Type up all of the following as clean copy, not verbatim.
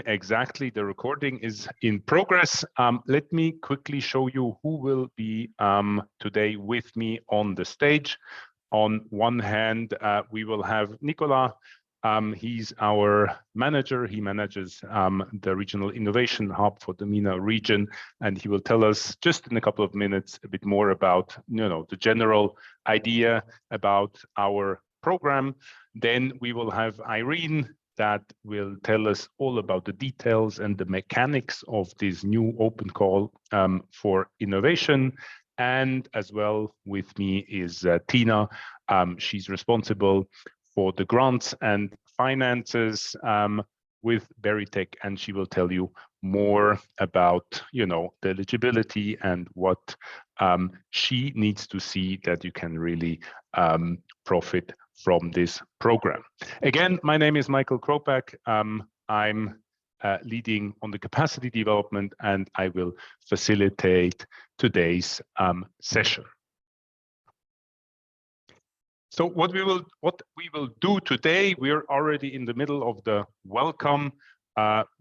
Exactly, the recording is in progress. Let me quickly show you who will be today with me on the stage. On one hand, we will have Nicolas. He's our manager. He manages the Regional Innovation Hub for the MENA region, and he will tell us just in a couple of minutes a bit more about the general idea about our program. Then we will have Irene that will tell us all about the details and the mechanics of this new open call for innovation. And as well with me is Tina. She's responsible for the grants and finances with Veritech, and she will tell you more about the eligibility and what she needs to see that you can really profit from this program. Again, my name is Michael Kropak. I'm leading on the capacity development, and I will facilitate today's session. So what we will do today, we're already in the middle of the welcome.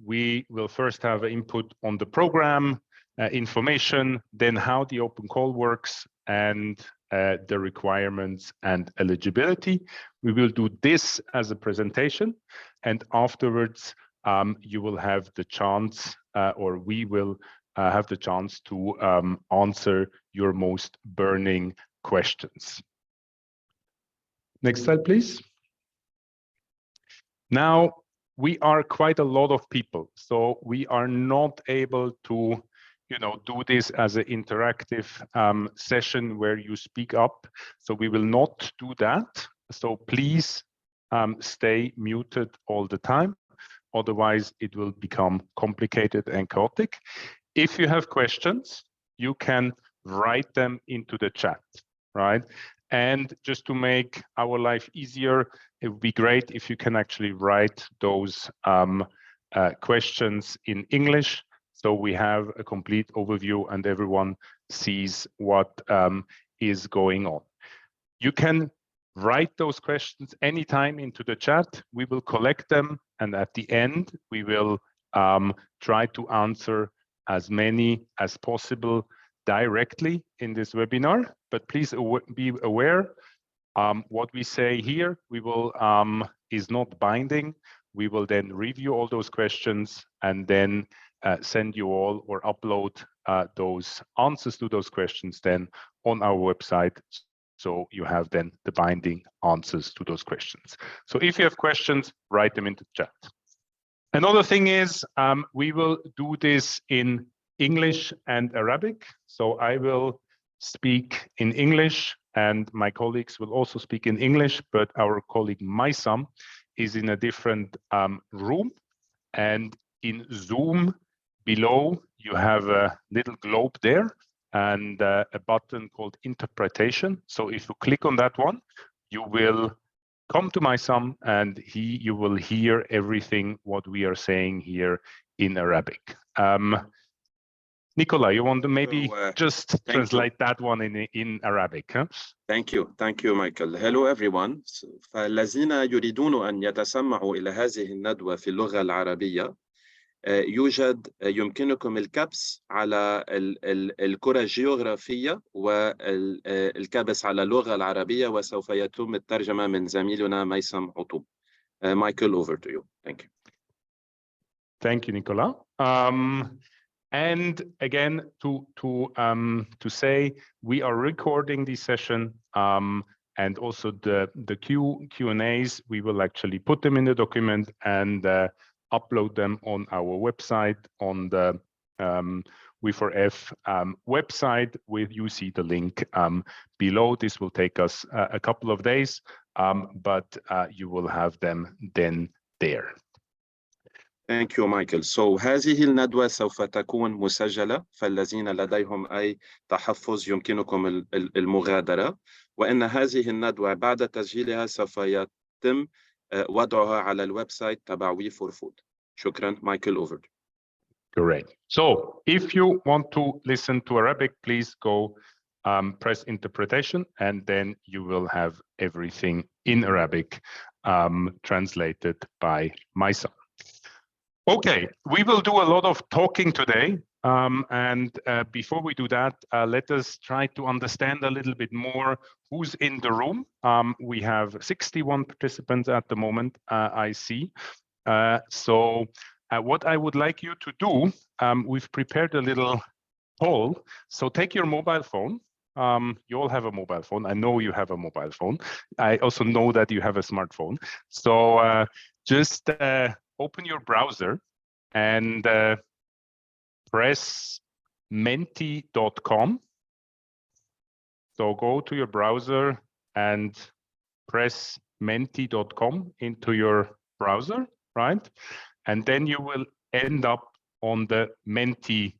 We will first have an input on the program, information, then how the open call works, and the requirements and eligibility. We will do this as a presentation, and afterwards you will have the chance, or we will have the chance to answer your most burning questions. Next slide, please. Now, we are quite a lot of people, so we are not able to do this as an interactive session where you speak up. So we will not do that. So please stay muted all the time. Otherwise, it will become complicated and chaotic. If you have questions, you can write them into the chat, right? And just to make our life easier, it would be great if you can actually write those questions in English, so we have a complete overview and everyone sees what is going on. You can write those questions anytime into the chat. We will collect them, and at the end, we will try to answer as many as possible directly in this webinar. But please be aware, what we say here, we will is not binding. We will then review all those questions and then send you all or upload those answers to those questions then on our website. So you have then the binding answers to those questions. So if you have questions, write them into the chat. Another thing is we will do this in English and Arabic. So I will speak in English and my colleagues will also speak in English, but our colleague Maisam is in a different room. And in Zoom below, you have a little globe there and a button called interpretation. So if you click on that one, you will come to Maisam and you will hear everything what we are saying here in Arabic. Nicola, you want to maybe just translate that one in Arabic? Huh? Thank you, Michael. Hello, everyone. فالذين يريدون أن يتسمعوا إلى هذه الندوة في اللغة العربية يمكنكم الكبس على الكرة الجغرافية والكبس على اللغة العربية وسوف يتم الترجمة من زميلنا ميسم عطوب. Michael, over to you. Thank you. Thank you, Nicola. And again, to say we are recording this session, and also the Q&As, we will actually put them in the document and upload them on our website on the We4F website. You see the link below. This will take us a couple of days, but you will have them then there. Thank you, Michael. So هذه الندوة سوف تكون مسجلة، فالذين لديهم أي تحفظ يمكنكم المغادرة، وإن هذه الندوة بعد تسجيلها سوف يتم وضعها على الويب سايت تبع We4Food. شكرا. Michael, over. Great. So if you want to listen to Arabic, please go press interpretation, and then you will have everything in Arabic translated by my son. Okay, we will do a lot of talking today. Before we do that, let us try to understand a little bit more who's in the room. We have 61 participants at the moment, I see. What I would like you to do, we've prepared a little poll. So take your mobile phone. You all have a mobile phone. I know you have a mobile phone. I also know that you have a smartphone. So just open your browser and press menti.com. So go to your browser and press menti.com into your browser, right? And then you will end up on the Menti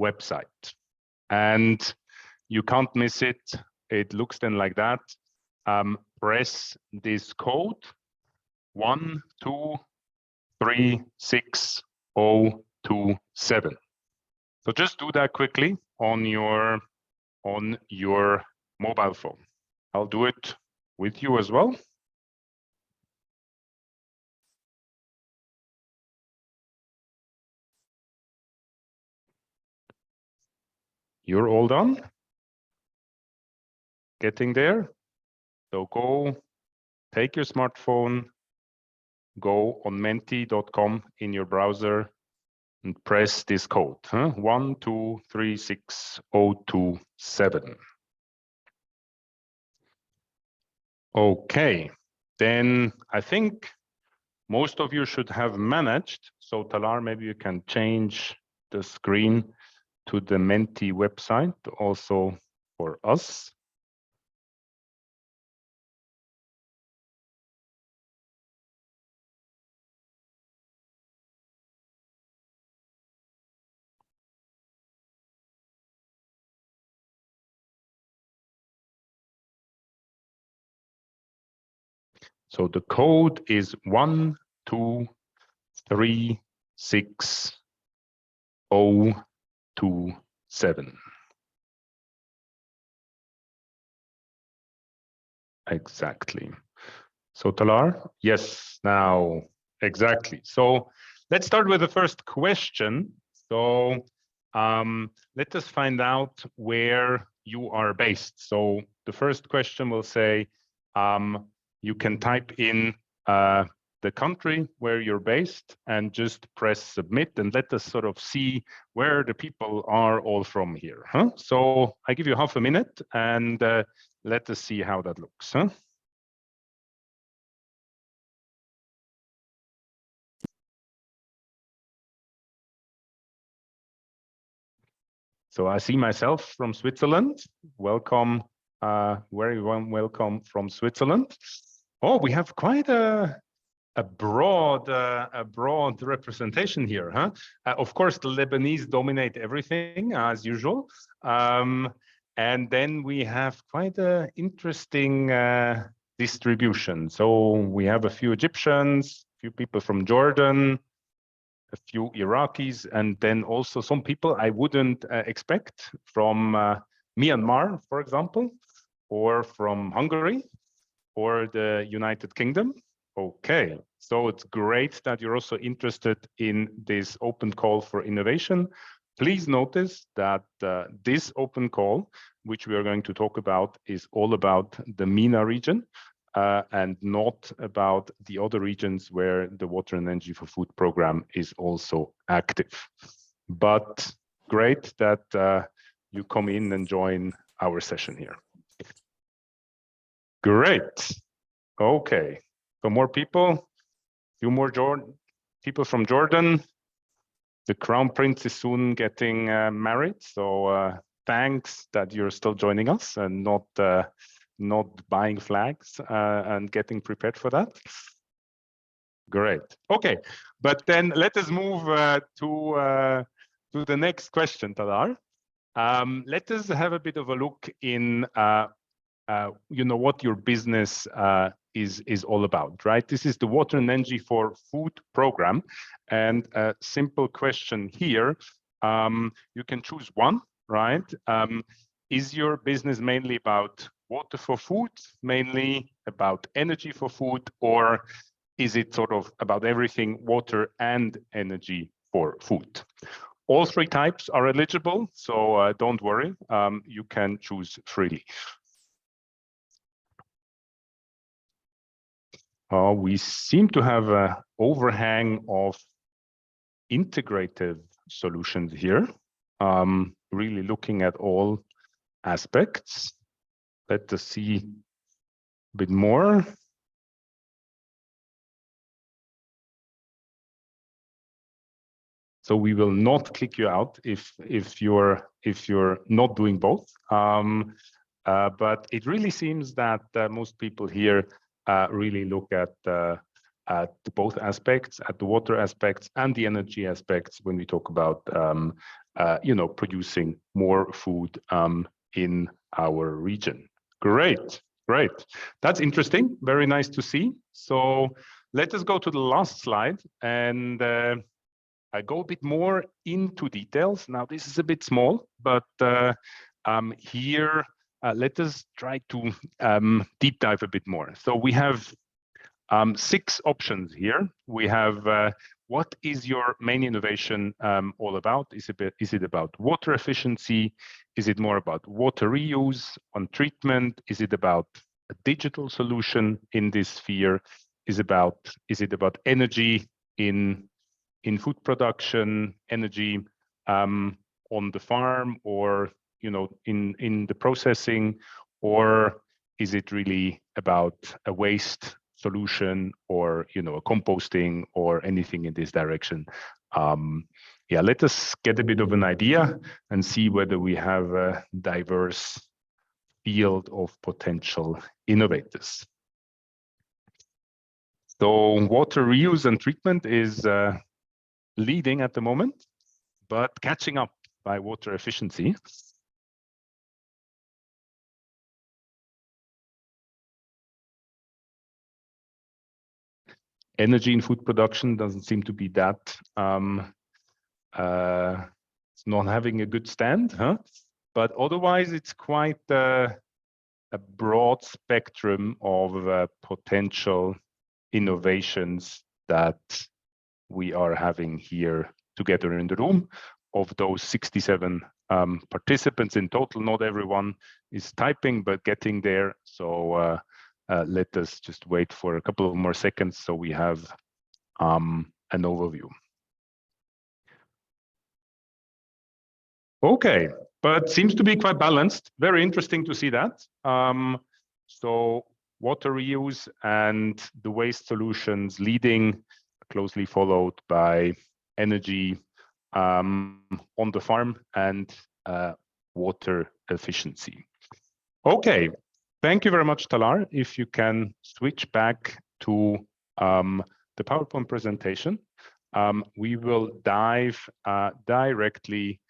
website. And you can't miss it. It looks then like that. Press this code 1236027. So just do that quickly on your mobile phone. I'll do it with you as well. You're all done? Getting there? So go, take your smartphone, go on menti.com in your browser and press this code, 1236027. Okay, then I think most of you should have managed. So Talar, maybe you can change the screen to the Menti website also for us. So the code is 1236027. Exactly. So Talar, yes, now, exactly. So let's start with the first question. So let us find out where you are based. So the first question will say, you can type in the country where you're based and just press submit and let us sort of see where the people are all from here. So I give you half a minute and let us see how that looks. So I see myself from Switzerland. Welcome, very warm welcome from Switzerland. Oh, we have quite a broad representation here, huh? Of course, the Lebanese dominate everything as usual, and then we have quite an interesting distribution. So we have a few Egyptians, a few people from Jordan, a few Iraqis, and then also some people I wouldn't expect from Myanmar, for example, or from Hungary, or the United Kingdom. Okay, so it's great that you're also interested in this open call for innovation. Please notice that this open call, which we are going to talk about, is all about the MENA region and not about the other regions where the Water and Energy for Food program is also active. But great that you come in and join our session here. Great. Okay, so more people, few more people from Jordan. The Crown Prince is soon getting married, so thanks that you're still joining us and not buying flags and getting prepared for that. Great. Okay, but then let us move to the next question, Talar. Let us have a bit of a look in what your business is all about, right? This is the Water and Energy for Food program, and a simple question here. You can choose one, right? Is your business mainly about water for food, mainly about energy for food, or is it sort of about everything, water and energy for food? All three types are eligible, so don't worry, you can choose freely. We seem to have an overhang of integrative solutions here, really looking at all aspects. Let us see a bit more. So we will not kick you out if you're not doing both. But it really seems that most people here really look at both aspects, at the water aspects and the energy aspects when we talk about producing more food in our region. Great. That's interesting. Very nice to see. So let us go to the last slide and I go a bit more into details. Now, this is a bit small, but here, let us try to deep dive a bit more. So we have 6 options here. We have what is your main innovation all about? Is it about water efficiency? Is it more about water reuse on treatment? Is it about a digital solution in this sphere? Is it about energy in food production, energy on the farm, or in the processing, or is it really about a waste solution, or a composting, or anything in this direction? Yeah, let us get a bit of an idea and see whether we have a diverse field of potential innovators. So water reuse and treatment is leading at the moment, but catching up by water efficiency. Energy in food production doesn't seem to be that, it's not having a good stand, huh? But otherwise it's quite a broad spectrum of potential innovations that we are having here together in the room. Of those 67 participants in total, not everyone is typing, but getting there. So let us just wait for a couple of more seconds so we have an overview. Okay, but seems to be quite balanced. Very interesting to see that. So water reuse and the waste solutions leading, closely followed by energy on the farm and water efficiency. Okay, thank you very much, Talar. If you can switch back to the PowerPoint presentation, we will dive directly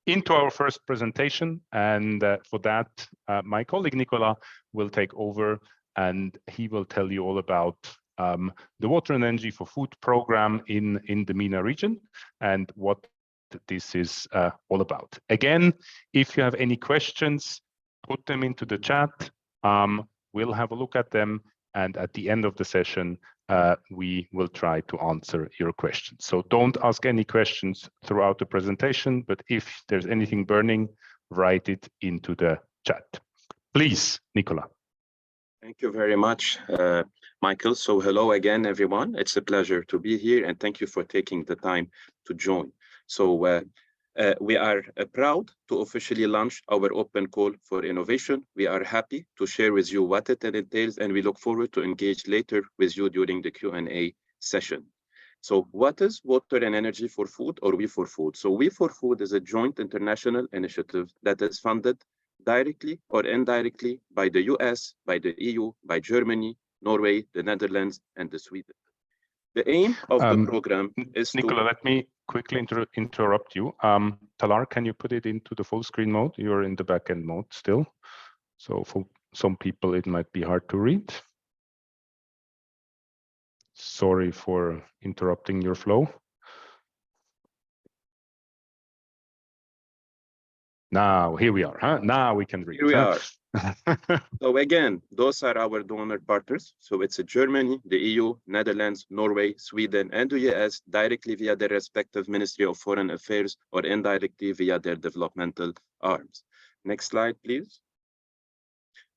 into our first presentation. And for that, my colleague Nicola will take over and he will tell you all about the Water and Energy for Food program in the MENA region and what this is all about. Again, if you have any questions, put them into the chat. We'll have a look at them, and at the end of the session, we will try to answer your questions. So don't ask any questions throughout the presentation, but if there's anything burning, write it into the chat. Please, Nicola. Thank you very much, Michael. So hello again, everyone. It's a pleasure to be here, and thank you for taking the time to join. So we are proud to officially launch our open call for innovation. We are happy to share with you what it entails, and we look forward to engage later with you during the Q&A session. So what is Water and Energy for Food, or We for Food? So We for Food is a joint international initiative that is funded directly or indirectly by the US, by the EU, by Germany, Norway, the Netherlands, and Sweden. The aim of the program is Nicola, let me quickly interrupt you. Talar, can you put it into the full screen mode? You're in the backend mode still. So for some people, it might be hard to read. Sorry for interrupting your flow. Now, here we are. Huh? Now we can read. Here we are. So again, those are our donor partners. So it's Germany, the EU, Netherlands, Norway, Sweden, and the US directly via their respective Ministry of Foreign Affairs or indirectly via their developmental arms. Next slide, please.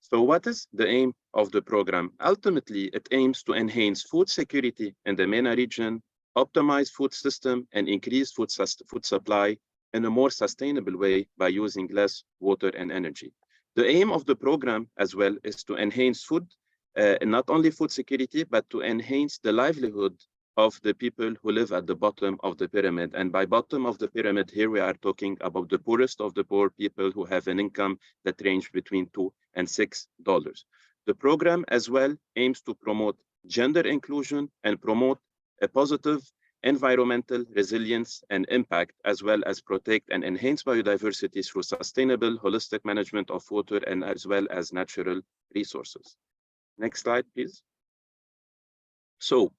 So what is the aim of the program? Ultimately, it aims to enhance food security in the MENA region, optimize food system, and increase food supply in a more sustainable way by using less water and energy. The aim of the program as well is to enhance food, not only food security, but to enhance the livelihood of the people who live at the bottom of the pyramid. And by bottom of the pyramid, here we are talking about the poorest of the poor people who have an income that range between $2 and $6. The program as well aims to promote gender inclusion and promote a positive environmental resilience and impact, as well as protect and enhance biodiversity through sustainable, holistic management of water and as well as natural resources. Next slide, please. So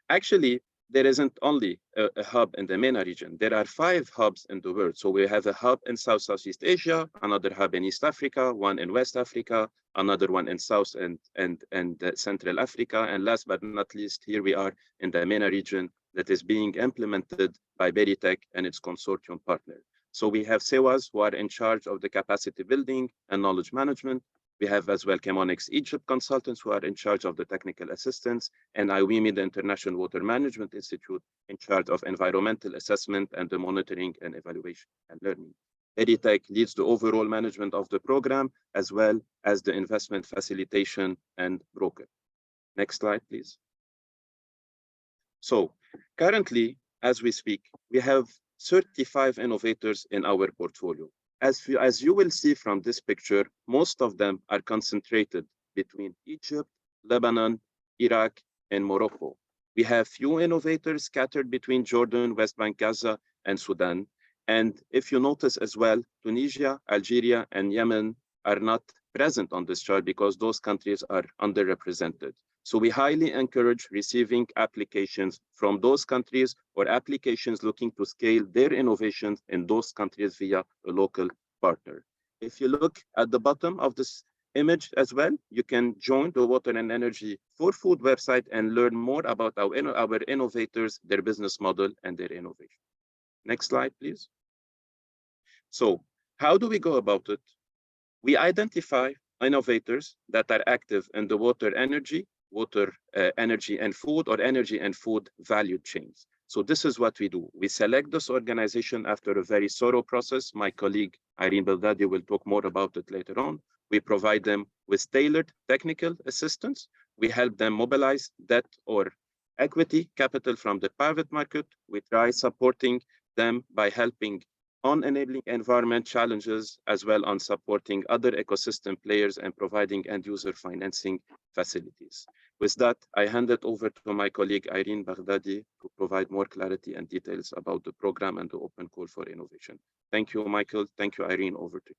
actually, there isn't only a hub in the MENA region. There are 5 hubs in the world. So we have a hub in Southeast Asia, another hub in East Africa, one in West Africa, another one in South and Central Africa. And last but not least, here we are in the MENA region that is being implemented by Beritech and its consortium partner. So we have SEWAs who are in charge of the capacity building and knowledge management. We have as well Chemonics Egypt consultants who are in charge of the technical assistance, and IWIMI, the International Water Management Institute, in charge of environmental assessment and the monitoring and evaluation and learning. Beritech leads the overall management of the program, as well as the investment facilitation and broker. Next slide, please. So currently, as we speak, we have 35 innovators in our portfolio. As you will see from this picture, most of them are concentrated between Egypt, Lebanon, Iraq, and Morocco. We have few innovators scattered between Jordan, West Bank, Gaza, and Sudan. And if you notice as well, Tunisia, Algeria, and Yemen are not present on this chart because those countries are underrepresented. So we highly encourage receiving applications from those countries or applications looking to scale their innovations in those countries via a local partner. If you look at the bottom of this image as well, you can join the Water and Energy for Food website and learn more about our innovators, their business model, and their innovation. Next slide, please. So how do we go about it? We identify innovators that are active in the water, energy and food, or energy and food value chains. So this is what we do. We select this organization after a very thorough process. My colleague Irene Baghdadi will talk more about it later on. We provide them with tailored technical assistance. We help them mobilize debt or equity capital from the private market. We try supporting them by helping on enabling environment challenges, as well on supporting other ecosystem players and providing end user financing facilities. With that, I hand it over to my colleague Irene Baghdadi to provide more clarity and details about the program and the open call for innovation. Thank you, Michael. Thank you, Irene. Over to you.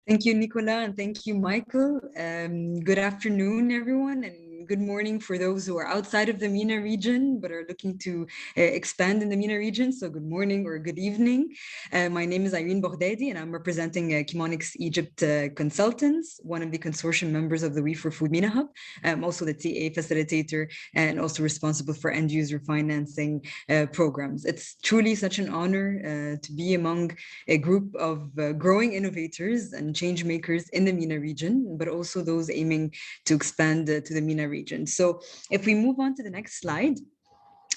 Thank you, Nicola, and thank you, Michael. Good afternoon, everyone, and good morning for those who are outside of the MENA region but are looking to expand in the MENA region. So good morning or good evening. My name is Irene Baghdadi, and I'm representing Chemonics Egypt Consultants, one of the consortium members of the We for Food MENA Hub. I'm also the TA facilitator and also responsible for end user financing programs. It's truly such an honor to be among a group of growing innovators and change makers in the MENA region, but also those aiming to expand to the MENA region. So if we move on to the next slide,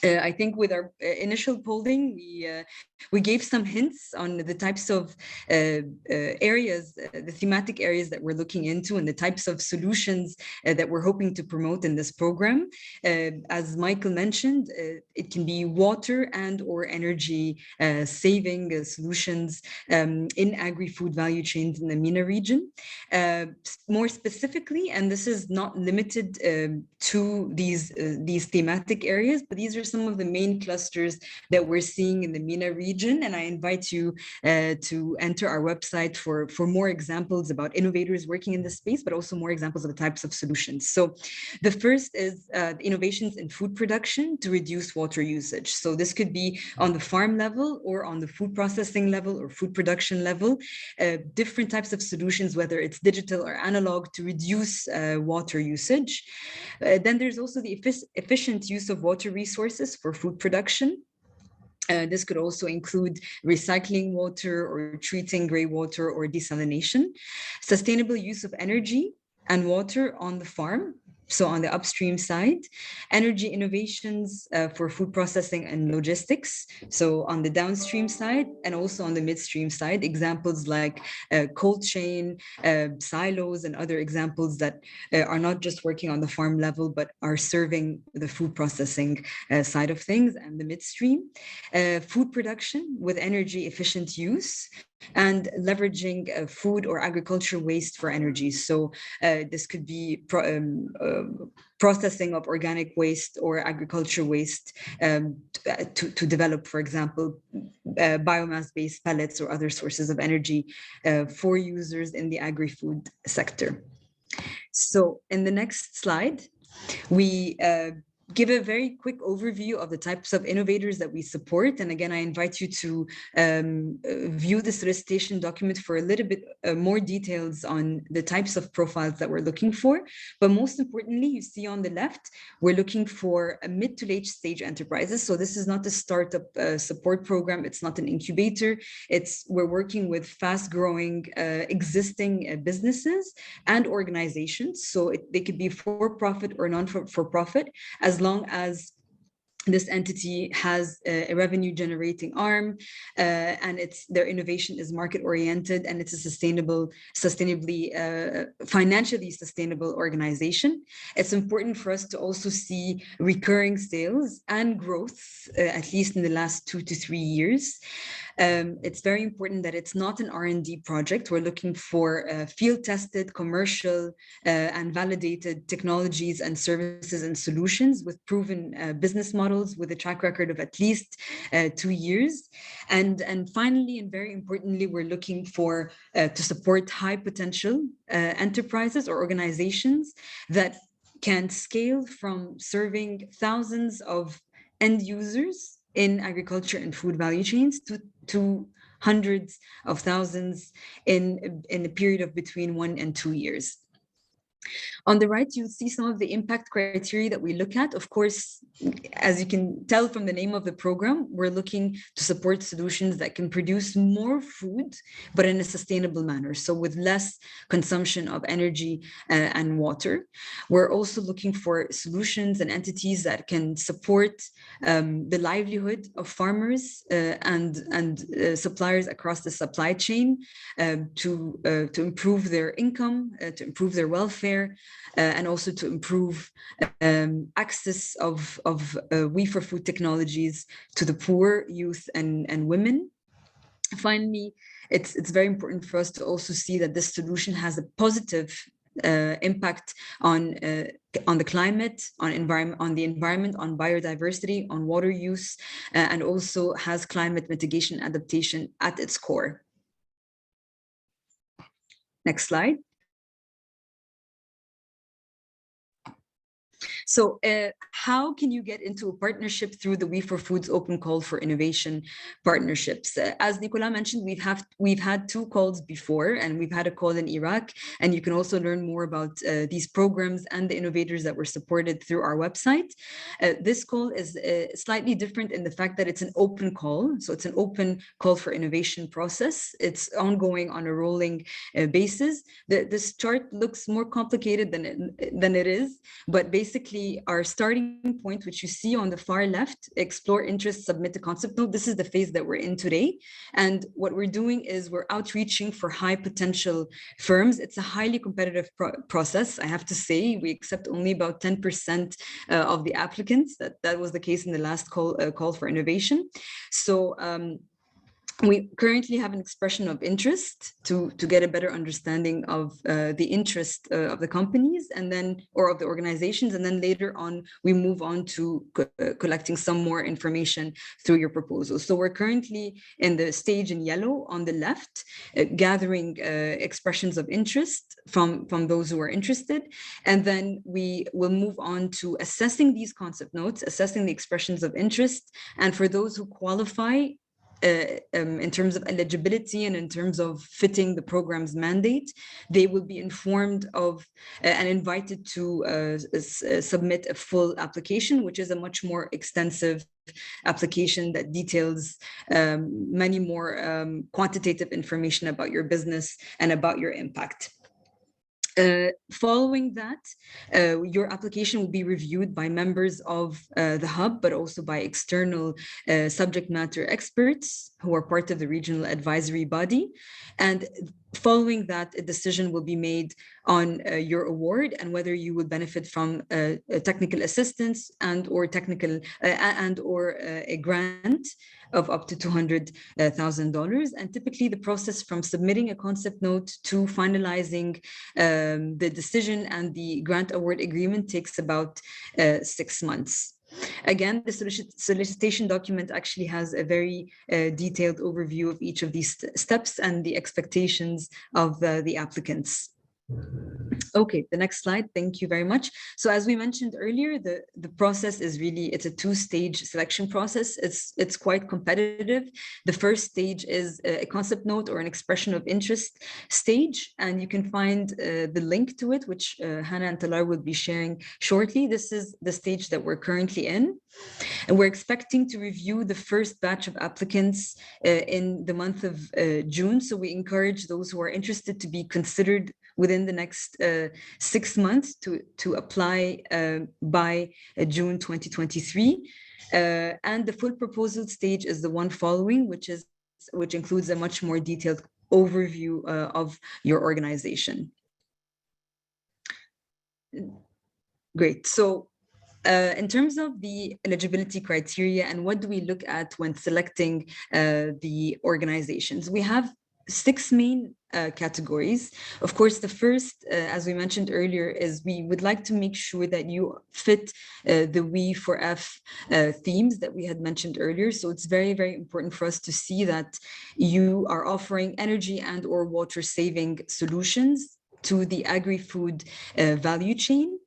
I think with our initial polling, we gave some hints on the types of areas, the thematic areas that we're looking into and the types of solutions that we're hoping to promote in this program. As Michael mentioned, it can be water and or energy saving solutions in agri-food value chains in the MENA region. More specifically, and this is not limited to these thematic areas, but these are some of the main clusters that we're seeing in the MENA region region, and I invite you to enter our website for more examples about innovators working in this space, but also more examples of the types of solutions. So the first is innovations in food production to reduce water usage. So this could be on the farm level or on the food processing level or food production level, different types of solutions, whether it's digital or analog, to reduce water usage. Then there's also the efficient use of water resources for food production. This could also include recycling water or treating gray water or desalination. Sustainable use of energy and water on the farm, so on the upstream side. Energy innovations for food processing and logistics, so on the downstream side, and also on the midstream side. Examples like cold chain, silos, and other examples that are not just working on the farm level, but are serving the food processing side of things, and the midstream. Food production with energy efficient use, and leveraging food or agriculture waste for energy. So this could be processing of organic waste or agriculture waste to develop, for example, biomass-based pellets or other sources of energy for users in the agri-food sector. So in the next slide, we give a very quick overview of the types of innovators that we support. And again, I invite you to view the solicitation document for a little bit more details on the types of profiles that we're looking for. But most importantly, you see on the left, we're looking for a mid to late stage enterprises. So this is not a startup support program. It's not an incubator. We're working with fast growing existing businesses and organizations. So they could be for-profit or non-for-profit, as long as this entity has a revenue generating arm and their innovation is market oriented, and it's a financially sustainable organization. It's important for us to also see recurring sales and growth, at least in the last 2 to 3 years. It's very important that it's not an R&D project. We're looking for field-tested, commercial, and validated technologies and services and solutions with proven business models with a track record of at least 2 years. And finally, and very importantly, we're looking for to support high potential enterprises or organizations that can scale from serving thousands of end users in agriculture and food value chains to hundreds of thousands in a period of between 1 and 2 years. On the right, you'll see some of the impact criteria that we look at. Of course, as you can tell from the name of the program, we're looking to support solutions that can produce more food, but in a sustainable manner, so with less consumption of energy and water. We're also looking for solutions and entities that can support the livelihood of farmers and suppliers across the supply chain to improve their income, to improve their welfare, and also to improve access of we4food technologies to the poor, youth, and women. Finally, it's very important for us to also see that this solution has a positive impact on the climate, on the environment, on biodiversity, on water use, and also has climate mitigation adaptation at its core. Next slide. So how can you get into a partnership through the We4Foods Open Call for Innovation partnerships? As Nicolas mentioned, we've had 2 calls before, and we've had a call in Iraq, and you can also learn more about these programs and the innovators that were supported through our website. This call is slightly different in the fact that it's an open call. So it's an open call for innovation process. It's ongoing on a rolling basis. This chart looks more complicated than it is, but basically our starting point, which you see on the far left, explore interest, submit a concept note. This is the phase that we're in today. And what we're doing is we're outreaching for high potential firms. It's a highly competitive process. I have to say, we accept only about 10% of the applicants. That was the case in the last call for innovation. So we currently have an expression of interest to get a better understanding of the interest of the companies and then, or of the organizations. And then later on, we move on to collecting some more information through your proposal. So we're currently in the stage in yellow on the left, gathering expressions of interest from those who are interested. And then we will move on to assessing these concept notes, assessing the expressions of interest. And for those who qualify, in terms of eligibility and in terms of fitting the program's mandate, they will be informed of and invited to submit a full application, which is a much more extensive application that details many more quantitative information about your business and about your impact. Following that, your application will be reviewed by members of the hub, but also by external subject matter experts who are part of the regional advisory body. And following that, a decision will be made on your award and whether you will benefit from technical assistance and or a grant of up to $200,000. And typically the process from submitting a concept note to finalizing the decision and the grant award agreement takes about 6 months. Again, the solicitation document actually has a very detailed overview of each of these steps and the expectations of the applicants. Okay, the next slide. Thank you very much. So as we mentioned earlier, the process is really, it's a two-stage selection process. It's quite competitive. The first stage is a concept note or an expression of interest stage, and you can find the link to it, which Hannah and Talar will be sharing shortly. This is the stage that we're currently in. And we're expecting to review the first batch of applicants in the month of June. So we encourage those who are interested to be considered within the next 6 months to apply by June 2023. And the full proposal stage is the one following, which includes a much more detailed overview of your organization. Great. So in terms of the eligibility criteria and what do we look at when selecting the organizations, we have 6 main categories. Of course, the first, as we mentioned earlier, is we would like to make sure that you fit the We4F themes that we had mentioned earlier. So it's very, very important for us to see that you are offering energy and or water saving solutions to the agri-food value chain.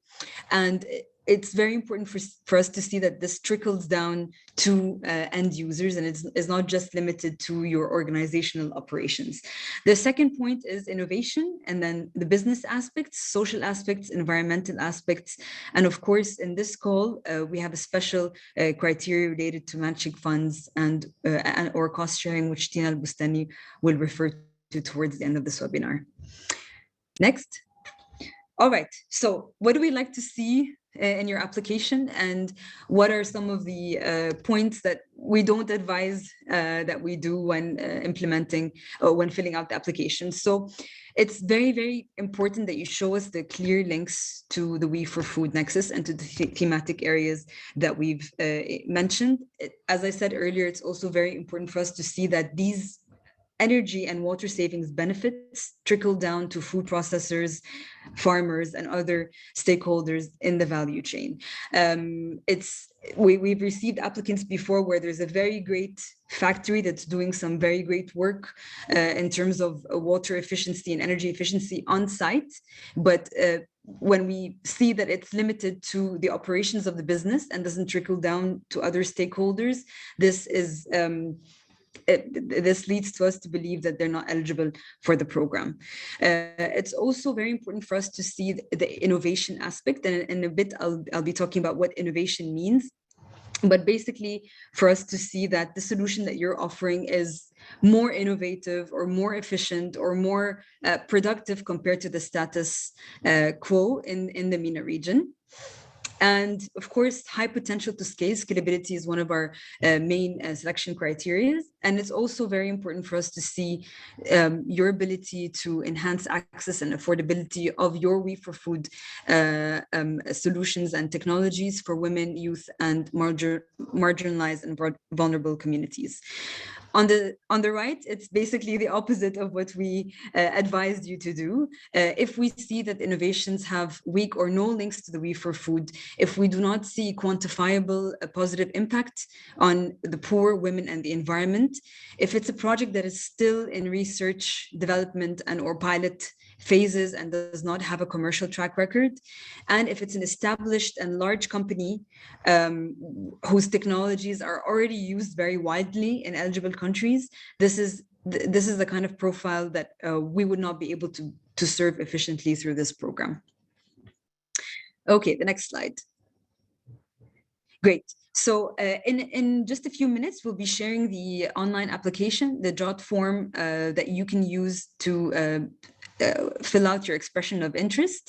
And it's very important for us to see that this trickles down to end users and it's not just limited to your organizational operations. The second point is innovation, and then the business aspects, social aspects, environmental aspects. And of course, in this call, we have a special criteria related to matching funds and or cost sharing, which Tina Al-Bustani will refer to towards the end of this webinar. Next. All right, so what do we like to see in your application, and what are some of the points that we don't advise that we do when implementing or when filling out the application? So it's very, very important that you show us the clear links to the We4Food Nexus and to the thematic areas that we've mentioned. As I said earlier, it's also very important for us to see that these energy and water savings benefits trickle down to food processors, farmers, and other stakeholders in the value chain. We've received applicants before where there's a very great factory that's doing some very great work in terms of water efficiency and energy efficiency on site, but when we see that it's limited to the operations of the business and doesn't trickle down to other stakeholders, this leads to us to believe that they're not eligible for the program. It's also very important for us to see the innovation aspect, and in a bit I'll be talking about what innovation means. But basically, for us to see that the solution that you're offering is more innovative or more efficient or more productive compared to the status quo in the MENA region. And of course, high potential to scale. Scalability is one of our main selection criteria. And it's also very important for us to see your ability to enhance access and affordability of your We4Food solutions and technologies for women, youth, and marginalized and vulnerable communities. On the right, it's basically the opposite of what we advised you to do. If we see that innovations have weak or no links to the We for Food, if we do not see quantifiable positive impact on the poor, women, and the environment, if it's a project that is still in research, development, and or pilot phases and does not have a commercial track record, and if it's an established and large company whose technologies are already used very widely in eligible countries, this is the kind of profile that we would not be able to serve efficiently through this program. Okay, the next slide. Great. So in just a few minutes, we'll be sharing the online application, the Jot form that you can use to fill out your expression of interest.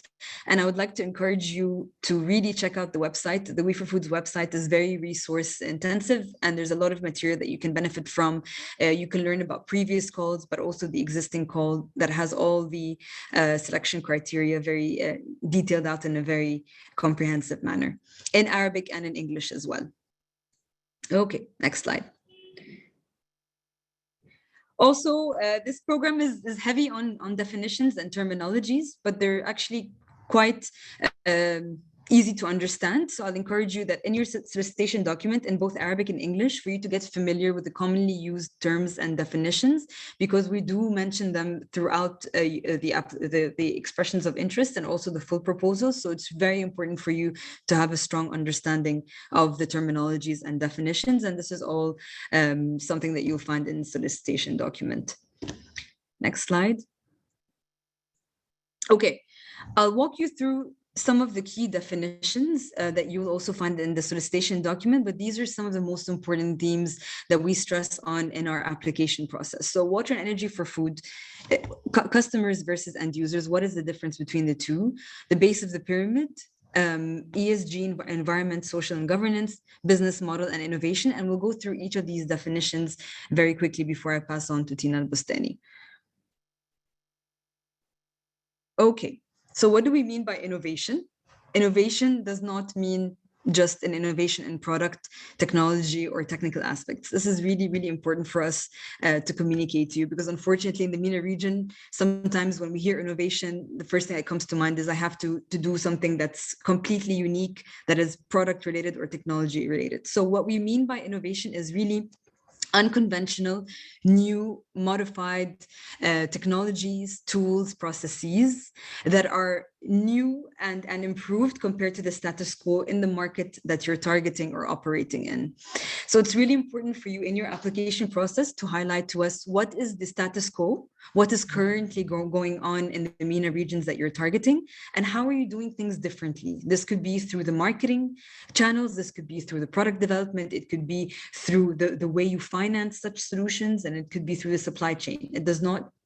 And I would like to encourage you to really check out the website. The We for Foods website is very resource intensive, and there's a lot of material that you can benefit from. You can learn about previous calls, but also the existing call that has all the selection criteria very detailed out in a very comprehensive manner, in Arabic and in English as well. Okay, next slide. Also, this program is heavy on definitions and terminologies, but they're actually quite easy to understand. So I'll encourage you that in your solicitation document in both Arabic and English, for you to get familiar with the commonly used terms and definitions, because we do mention them throughout the expressions of interest and also the full proposals. So it's very important for you to have a strong understanding of the terminologies and definitions. And this is all something that you'll find in the solicitation document. Next slide. Okay, I'll walk you through some of the key definitions that you will also find in the solicitation document, but these are some of the most important themes that we stress on in our application process. So water and energy for food, customers versus end users, what is the difference between the two? The base of the pyramid, ESG, environment, social and governance, business model and innovation. And we'll go through each of these definitions very quickly before I pass on to Tina Al-Bustani. Okay. So what do we mean by innovation? Innovation does not mean just an innovation in product, technology, or technical aspects. This is really, really important for us to communicate to you, because unfortunately in the MENA region, sometimes when we hear innovation, the first thing that comes to mind is I have to do something that's completely unique, that is product related or technology related. So what we mean by innovation is really unconventional, new, modified technologies, tools, processes that are new and improved compared to the status quo in the market that you're targeting or operating in. So it's really important for you in your application process to highlight to us what is the status quo, what is currently going on in the MENA regions that you're targeting, and how are you doing things differently. This could be through the marketing channels, this could be through the product development, it could be through the way you finance such solutions, and it could be through the supply chain.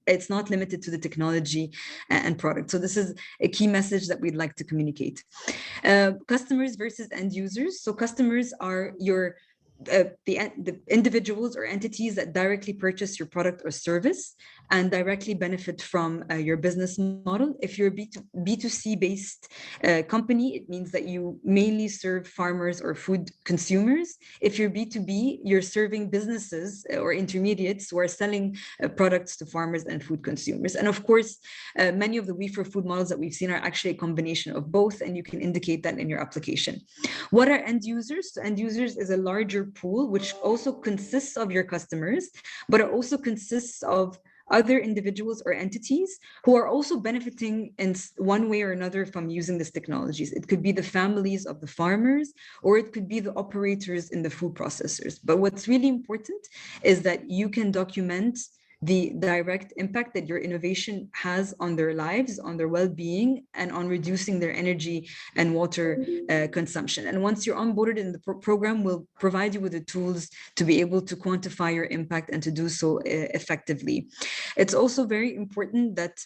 It's not limited to the technology and product. So this is a key message that we'd like to communicate. Customers versus end users. So customers are the individuals or entities that directly purchase your product or service and directly benefit from your business model. If you're a B2C based company, it means that you mainly serve farmers or food consumers. If you're B2B, you're serving businesses or intermediates who are selling products to farmers and food consumers. And of course, many of the We for Food models that we've seen are actually a combination of both, and you can indicate that in your application. What are end users? So end users is a larger pool, which also consists of your customers, but it also consists of other individuals or entities who are also benefiting in one way or another from using these technologies. It could be the families of the farmers, or it could be the operators in the food processors. But what's really important is that you can document the direct impact that your innovation has on their lives, on their well-being, and on reducing their energy and water consumption. And once you're onboarded in the program, we'll provide you with the tools to be able to quantify your impact and to do so effectively. It's also very important that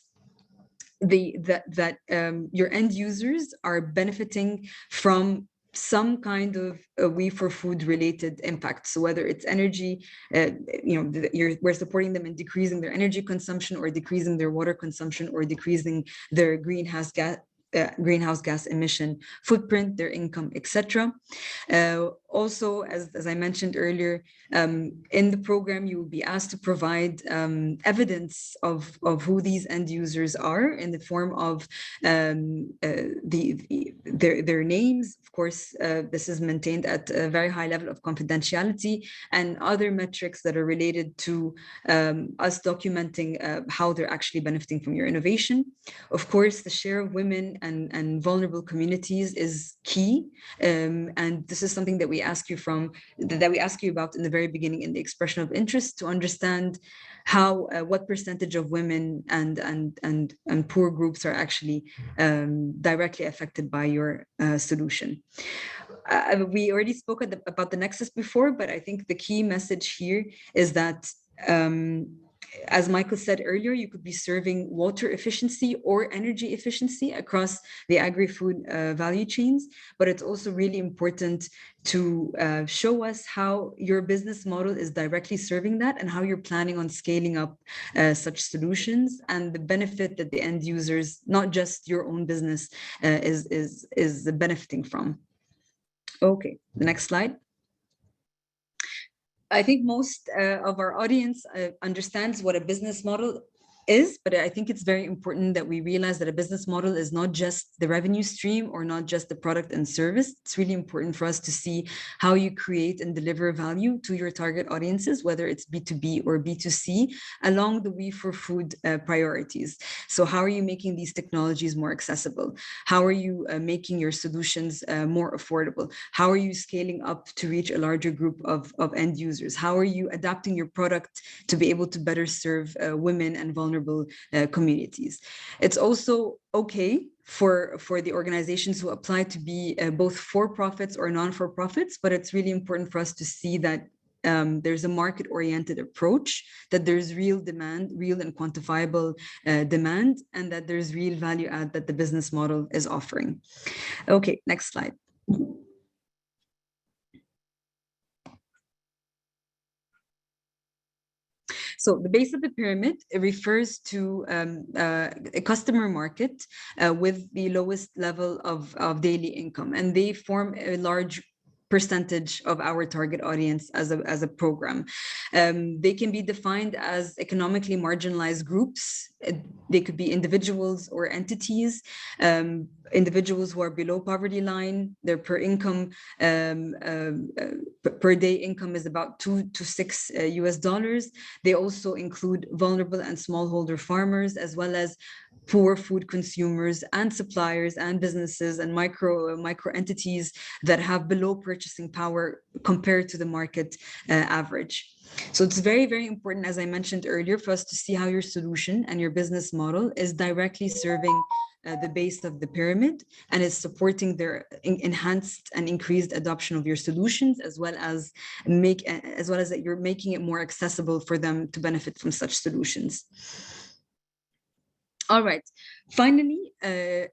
your end users are benefiting from some kind of We for Food related impact. So whether it's energy, we're supporting them in decreasing their energy consumption, or decreasing their water consumption, or decreasing their greenhouse gas emission footprint, their income, etc. Also, as I mentioned earlier, in the program, you will be asked to provide evidence of who these end users are in the form of their names. Of course, this is maintained at a very high level of confidentiality, and other metrics that are related to us documenting how they're actually benefiting from your innovation. Of course, the share of women and vulnerable communities is key, and this is something that we ask you about in the very beginning in the expression of interest, to understand how what percentage of women and poor groups are actually directly affected by your solution. We already spoke about the nexus before, but I think the key message here is that as Michael said earlier, you could be serving water efficiency or energy efficiency across the agri-food value chains, but it's also really important to show us how your business model is directly serving that and how you're planning on scaling up such solutions and the benefit that the end users, not just your own business, is benefiting from. Okay, the next slide. I think most of our audience understands what a business model is, but I think it's very important that we realize that a business model is not just the revenue stream or not just the product and service. It's really important for us to see how you create and deliver value to your target audiences, whether it's B2B or B2C, along the We for Food priorities. So how are you making these technologies more accessible? How are you making your solutions more affordable? How are you scaling up to reach a larger group of end users? How are you adapting your product to be able to better serve women and vulnerable communities? It's also okay for the organizations who apply to be both for-profits or non-for-profits, but it's really important for us to see that there's a market-oriented approach, that there's real demand, real and quantifiable demand, and that there's real value add that the business model is offering. Okay, next slide. So the base of the pyramid, it refers to a customer market with the lowest level of daily income, and they form a large percentage of our target audience as a program. They can be defined as economically marginalized groups. They could be individuals or entities, individuals who are below poverty line. Their per day income is about $2 to $6 US. They also include vulnerable and smallholder farmers, as well as poor food consumers and suppliers and businesses and micro entities that have below purchasing power compared to the market average. So it's very, very important, as I mentioned earlier, for us to see how your solution and your business model is directly serving the base of the pyramid and is supporting their enhanced and increased adoption of your solutions, as well as that you're making it more accessible for them to benefit from such solutions. All right. Finally,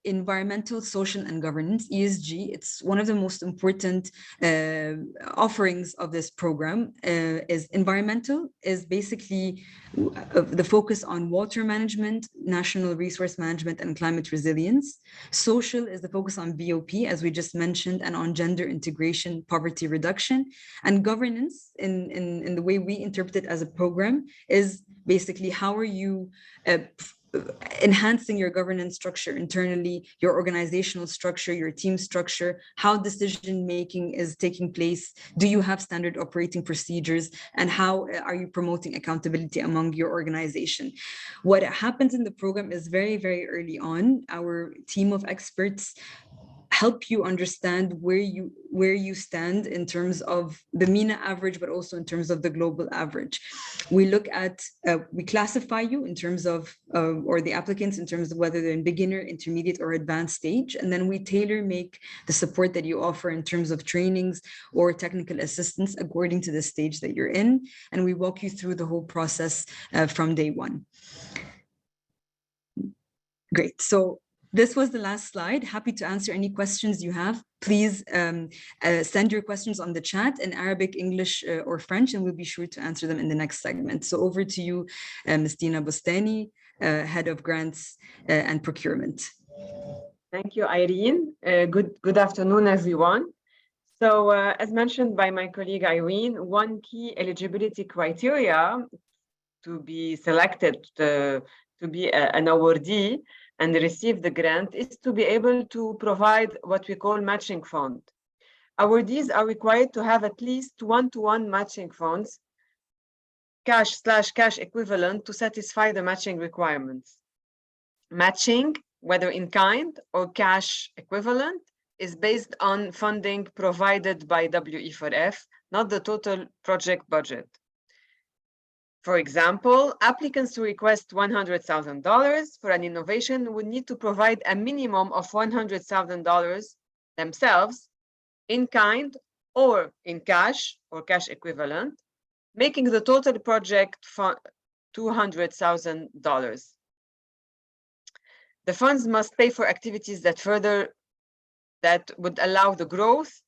environmental, social, and governance, ESG. It's one of the most important offerings of this program. Is environmental, is basically the focus on water management, national resource management, and climate resilience. Social is the focus on BOP, as we just mentioned, and on gender integration, poverty reduction. And governance, in the way we interpret it as a program, is basically how are you enhancing your governance structure internally, your organizational structure, your team structure, how decision making is taking place, do you have standard operating procedures, and how are you promoting accountability among your organization. What happens in the program is very, very early on, our team of experts help you understand where you stand in terms of the MENA average, but also in terms of the global average. We look at, we classify you in terms of, or the applicants in terms of whether they're in beginner, intermediate, or advanced stage. And then we tailor make the support that you offer in terms of trainings or technical assistance according to the stage that you're in. And we walk you through the whole process from day one. Great. So this was the last slide. Happy to answer any questions you have. Please send your questions on the chat in Arabic, English, or French, and we'll be sure to answer them in the next segment. So over to you, Ms. Dina Bostani, Head of Grants and Procurement. Thank you, Irene. Good afternoon, everyone. So as mentioned by my colleague Irene, one key eligibility criteria to be selected to be an awardee and receive the grant is to be able to provide what we call matching fund. Awardees are required to have at least one-to-one matching funds, cash equivalent, to satisfy the matching requirements. Matching, whether in kind or cash equivalent, is based on funding provided by WE4F, not the total project budget. For example, applicants who request $100,000 for an innovation would need to provide a minimum of $100,000 themselves in kind or in cash or cash equivalent, making the total project $200,000. The funds must pay for activities that would allow the growth,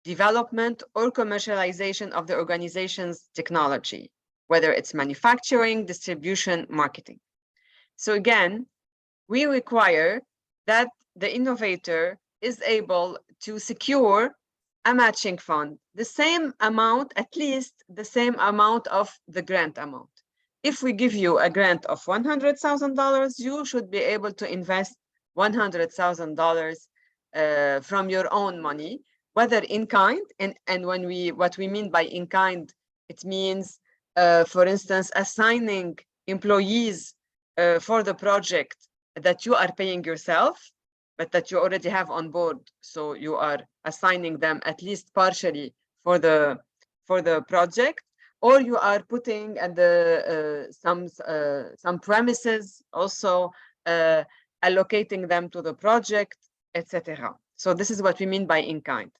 development, or commercialization of the organization's technology, whether it's manufacturing, distribution, marketing. So again, we require that the innovator is able to secure a matching fund, the same amount, at least the same amount of the grant amount. If we give you a grant of $100,000, you should be able to invest $100,000 from your own money, whether in kind, and what we mean by in kind, it means, for instance, assigning employees for the project that you are paying yourself, but that you already have on board. So you are assigning them at least partially for the project, or you are putting at the some premises, also allocating them to the project, etc. So this is what we mean by in kind.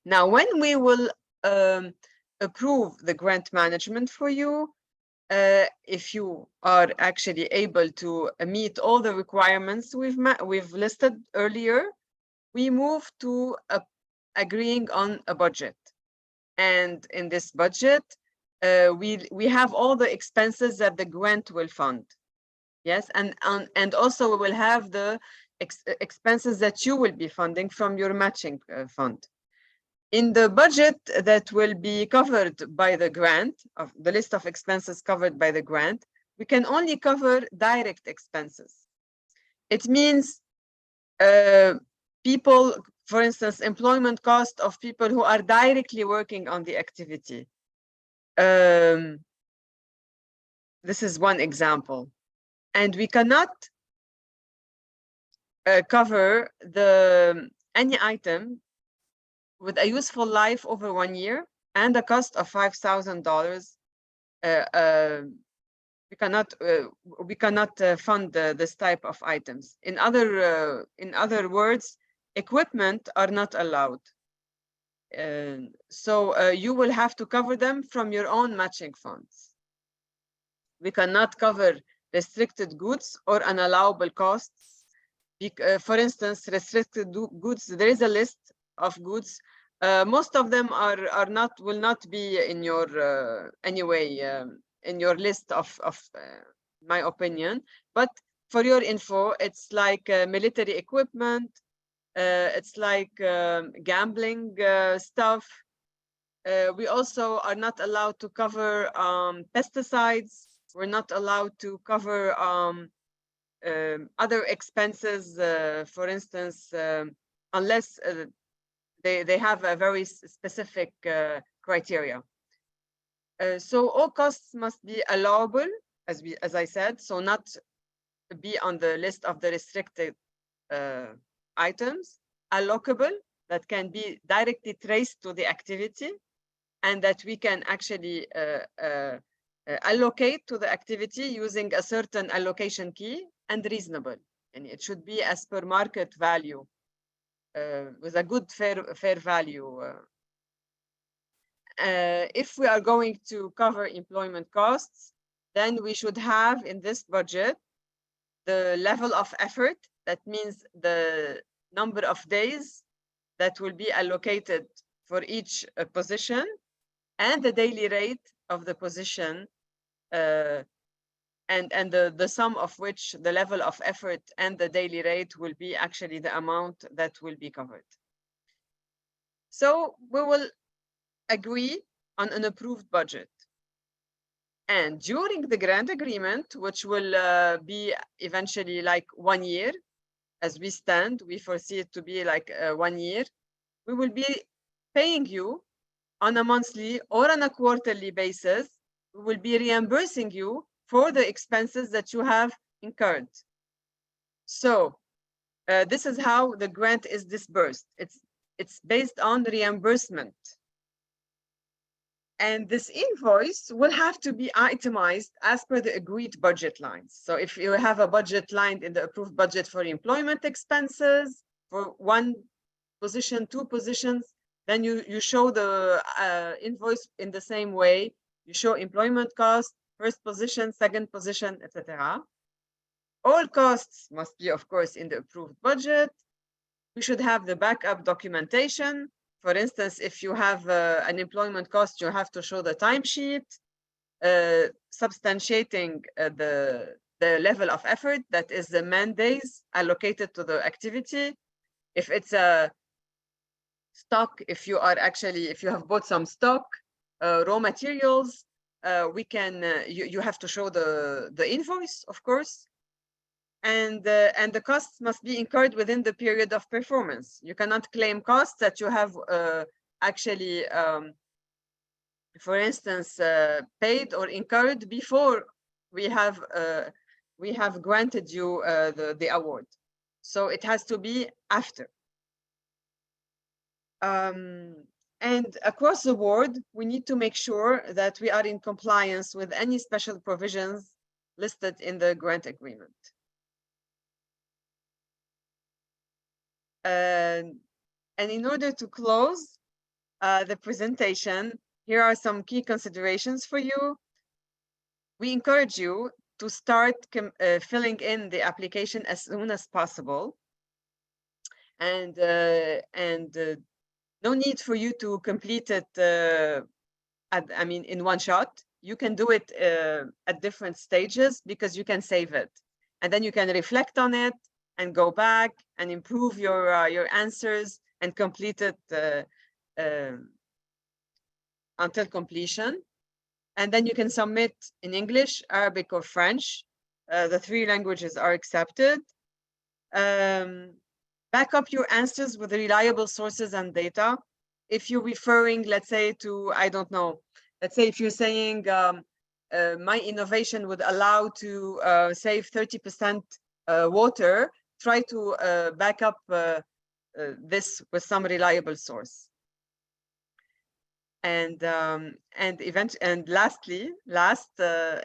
Now, when we will approve the grant management for you, if you are actually able to meet all the requirements we've listed earlier, we move to agreeing on a budget. And in this budget, we have all the expenses that the grant will fund. Yes, and also we will have the expenses that you will be funding from your matching fund. In the budget that will be covered by the grant, of the list of expenses covered by the grant, we can only cover direct expenses. It means people, for instance, employment cost of people who are directly working on the activity. This is one example. And we cannot cover any item with a useful life over 1 year and a cost of $5,000. We cannot fund this type of items. In other words, equipment are not allowed. So you will have to cover them from your own matching funds. We cannot cover restricted goods or unallowable costs. For instance, restricted goods, there is a list of goods. Most of them will not be in your in your list of my opinion. But for your info, it's like military equipment. It's like gambling stuff. We also are not allowed to cover pesticides. We're not allowed to cover other expenses, for instance, unless they have a very specific criteria. So all costs must be allowable, as I said, so not be on the list of the restricted items, allocable, that can be directly traced to the activity, and that we can actually allocate to the activity using a certain allocation key, and reasonable. And it should be as per market value, with a good fair value. If we are going to cover employment costs, then we should have in this budget the level of effort. That means the number of days that will be allocated for each position, and the daily rate of the position, and the sum of which the level of effort and the daily rate will be actually the amount that will be covered. So we will agree on an approved budget. And during the grant agreement, which will be eventually like 1 year, as we stand, we foresee it to be like 1 year, we will be paying you on a monthly or on a quarterly basis. We will be reimbursing you for the expenses that you have incurred. So this is how the grant is disbursed. It's based on reimbursement. And this invoice will have to be itemized as per the agreed budget lines. So if you have a budget line in the approved budget for employment expenses, for one position, two positions, then you show the invoice in the same way. You show employment cost, first position, second position, etc. All costs must be, of course, in the approved budget. We should have the backup documentation. For instance, if you have an employment cost, you have to show the timesheet, substantiating the level of effort, that is the man days allocated to the activity. If it's a stock, if you have bought some stock, raw materials, you have to show the invoice, of course. And the costs must be incurred within the period of performance. You cannot claim costs that you have for instance, paid or incurred before we have granted you the award. So it has to be after. And across the board, we need to make sure that we are in compliance with any special provisions listed in the grant agreement. And in order to close the presentation, here are some key considerations for you. We encourage you to start filling in the application as soon as possible. And no need for you to complete it in one shot. You can do it at different stages, because you can save it. And then you can reflect on it and go back and improve your answers and complete it until completion. And then you can submit in English, Arabic, or French. The 3 languages are accepted. Back up your answers with reliable sources and data. If you're referring, let's say, to, I don't know, let's say if you're saying my innovation would allow to save 30% water, try to back up this with some reliable source. And lastly,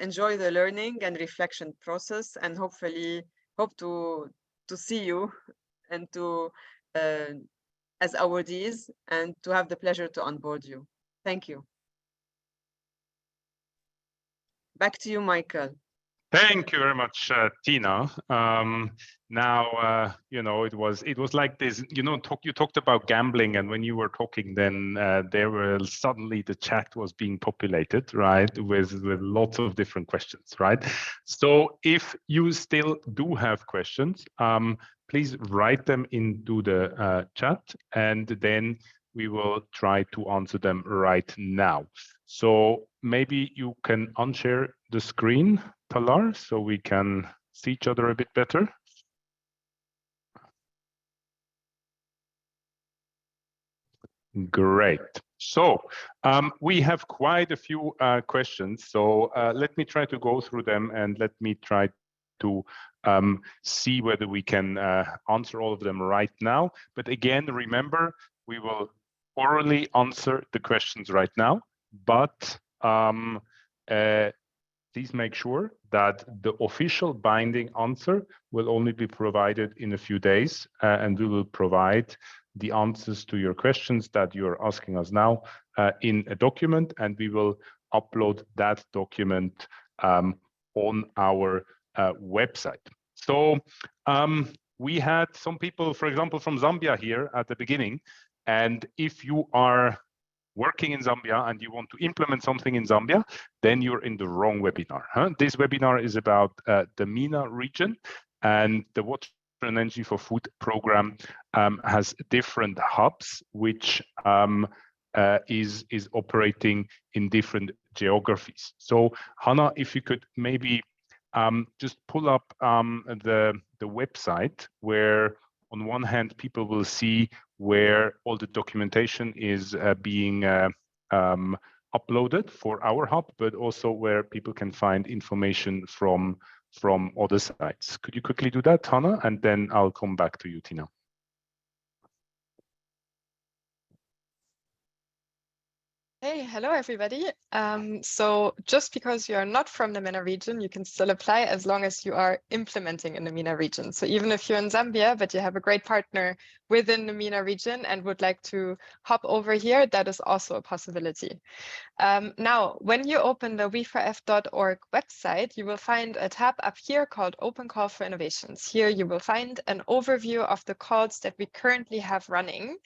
enjoy the learning and reflection process, and hopefully hope to see you and to as awardees, and to have the pleasure to onboard you. Thank you. Back to you, Michael. Thank you very much, Tina. Now, it was like this, you talked about gambling, and when you were talking, then suddenly the chat was being populated, right, with lots of different questions, right? So if you still do have questions, please write them into the chat, and then we will try to answer them right now. So maybe you can unshare the screen, Talar, so we can see each other a bit better. Great. So we have quite a few questions. So let me try to go through them, and let me try to see whether we can answer all of them right now. But again, remember, we will orally answer the questions right now, but please make sure that the official binding answer will only be provided in a few days, and we will provide the answers to your questions that you're asking us now in a document, and we will upload that document on our website. So we had some people, for example, from Zambia here at the beginning, and if you are working in Zambia and you want to implement something in Zambia, then you're in the wrong webinar. This webinar is about the MENA region, and the Water Energy for Food program has different hubs, which is operating in different geographies. So Hannah, if you could maybe just pull up the website, where on one hand people will see where all the documentation is being uploaded for our hub, but also where people can find information from other sites. Could you quickly do that, Hannah? And then I'll come back to you, Tina. Hey, hello everybody. So just because you are not from the MENA region, you can still apply as long as you are implementing in the MENA region. So even if you're in Zambia, but you have a great partner within the MENA region and would like to hop over here, that is also a possibility. Now, when you open the we4f.org website, you will find a tab up here called Open Call for Innovations. Here you will find an overview of the calls that we currently have running.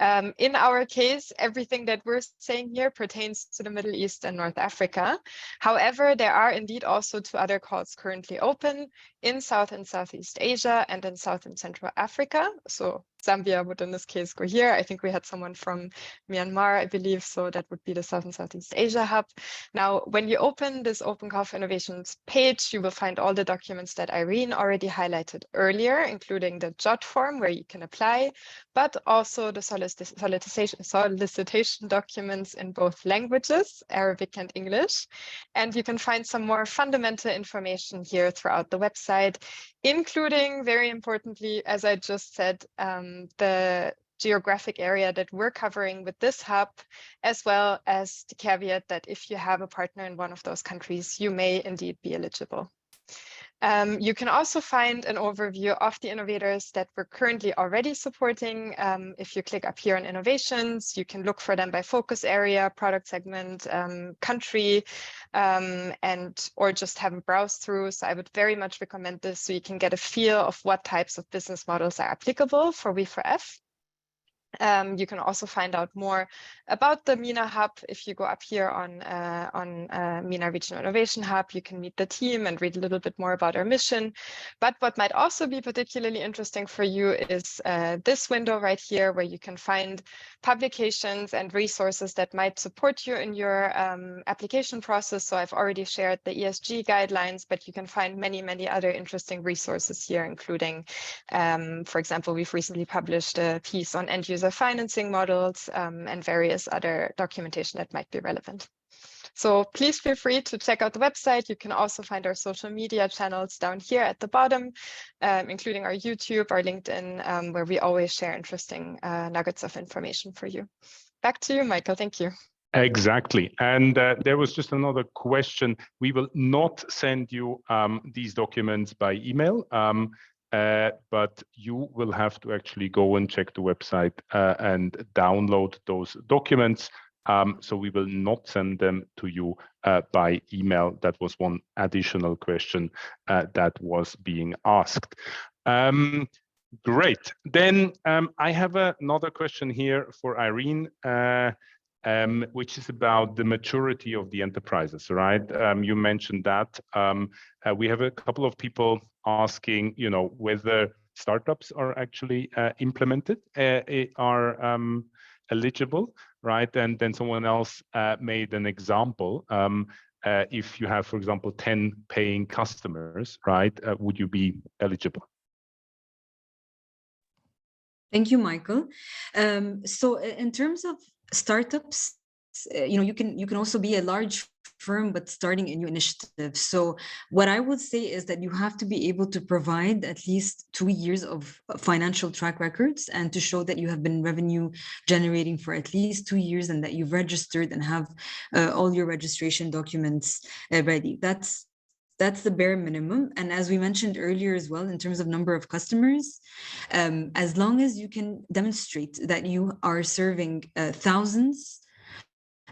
In our case, everything that we're saying here pertains to the Middle East and North Africa. However, there are indeed also 2 other calls currently open in South and Southeast Asia and in South and Central Africa. So Zambia would in this case go here. I think we had someone from Myanmar, I believe, so that would be the South and Southeast Asia hub. Now, when you open this Open Call for Innovations page, you will find all the documents that Irene already highlighted earlier, including the JOT form where you can apply, but also the solicitation documents in both languages, Arabic and English. And you can find some more fundamental information here throughout the website, including, very importantly, as I just said, the geographic area that we're covering with this hub, as well as the caveat that if you have a partner in one of those countries, you may indeed be eligible. You can also find an overview of the innovators that we're currently already supporting. If you click up here on innovations, you can look for them by focus area, product segment, country, or just have a browse through. So I would very much recommend this so you can get a feel of what types of business models are applicable for We4F. You can also find out more about the MENA Hub. If you go up here on MENA Regional Innovation Hub, you can meet the team and read a little bit more about our mission. But what might also be particularly interesting for you is this window right here, where you can find publications and resources that might support you in your application process. So I've already shared the ESG guidelines, but you can find many, many other interesting resources here, including, for example, we've recently published a piece on end-user financing models and various other documentation that might be relevant. So please feel free to check out the website. You can also find our social media channels down here at the bottom, including our YouTube, our LinkedIn, where we always share interesting nuggets of information for you. Back to you, Michael. Thank you. Exactly. And there was just another question. We will not send you these documents by email. But you will have to actually go and check the website and download those documents. So we will not send them to you by email. That was one additional question that was being asked. Great. Then I have another question here for Irene, which is about the maturity of the enterprises, right? You mentioned that. We have a couple of people asking, whether startups are actually implemented, are eligible, right? And then someone else made an example. If you have, for example, 10 paying customers, right, would you be eligible? Thank you, Michael. So in terms of startups, you can also be a large firm, but starting a new initiative. So what I would say is that you have to be able to provide at least 2 years of financial track records and to show that you have been revenue generating for at least 2 years and that you've registered and have all your registration documents ready. That's the bare minimum. And as we mentioned earlier as well, in terms of number of customers, as long as you can demonstrate that you are serving thousands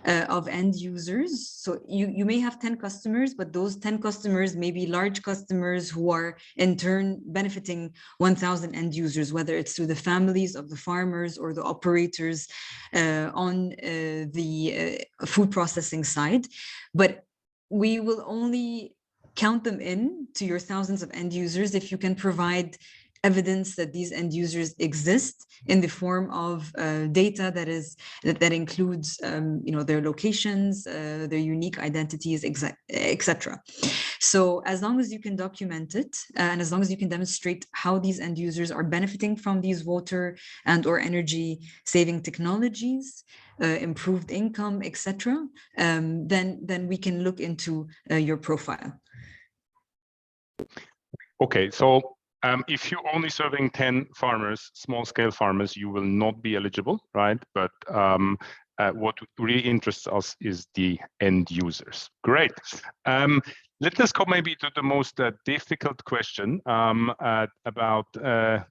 of end users. So you may have 10 customers, but those 10 customers may be large customers who are in turn benefiting 1,000 end users, whether it's through the families of the farmers or the operators on the food processing side. But we will only count them in to your thousands of end users if you can provide evidence that these end users exist in the form of data that includes their locations, their unique identities, etc. So as long as you can document it, and as long as you can demonstrate how these end users are benefiting from these water and or energy saving technologies, improved income, etc., then we can look into your profile. Okay, so if you're only serving 10 farmers, small-scale farmers, you will not be eligible, right? But what really interests us is the end users. Great. Let us come maybe to the most difficult question about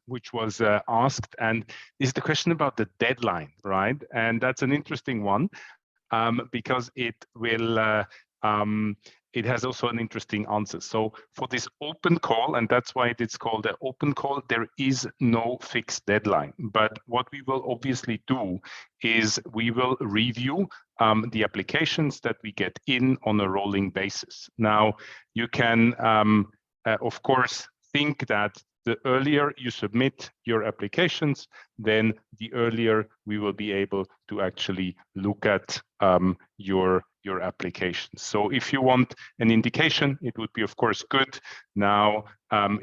which was asked, and is the question about the deadline, right? And that's an interesting one because it will. It has also an interesting answer. So for this open call, and that's why it's called an open call, there is no fixed deadline. But what we will obviously do is we will review the applications that we get in on a rolling basis. Now, you can, of course, think that the earlier you submit your applications, then the earlier we will be able to actually look at your application. So if you want an indication, it would be, of course, good now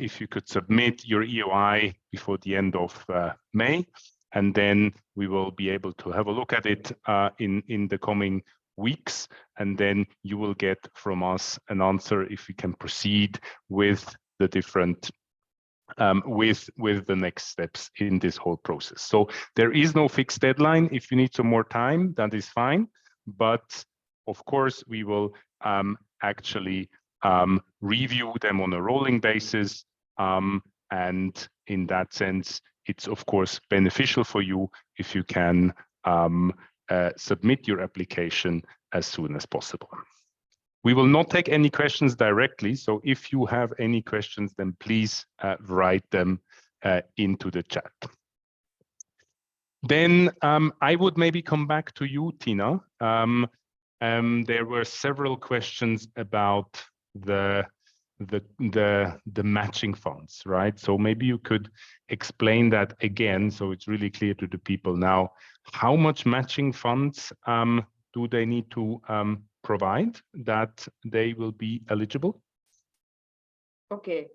if you could submit your EOI before the end of May, and then we will be able to have a look at it in the coming weeks, and then you will get from us an answer if we can proceed with the different with the next steps in this whole process. So there is no fixed deadline. If you need some more time, that is fine. But of course, we will actually review them on a rolling basis. And in that sense, it's of course beneficial for you if you can submit your application as soon as possible. We will not take any questions directly. So if you have any questions, then please write them into the chat. Then I would maybe come back to you, Tina. There were several questions about the matching funds, right? So maybe you could explain that again, so it's really clear to the people now. How much matching funds do they need to provide that they will be eligible? Okay,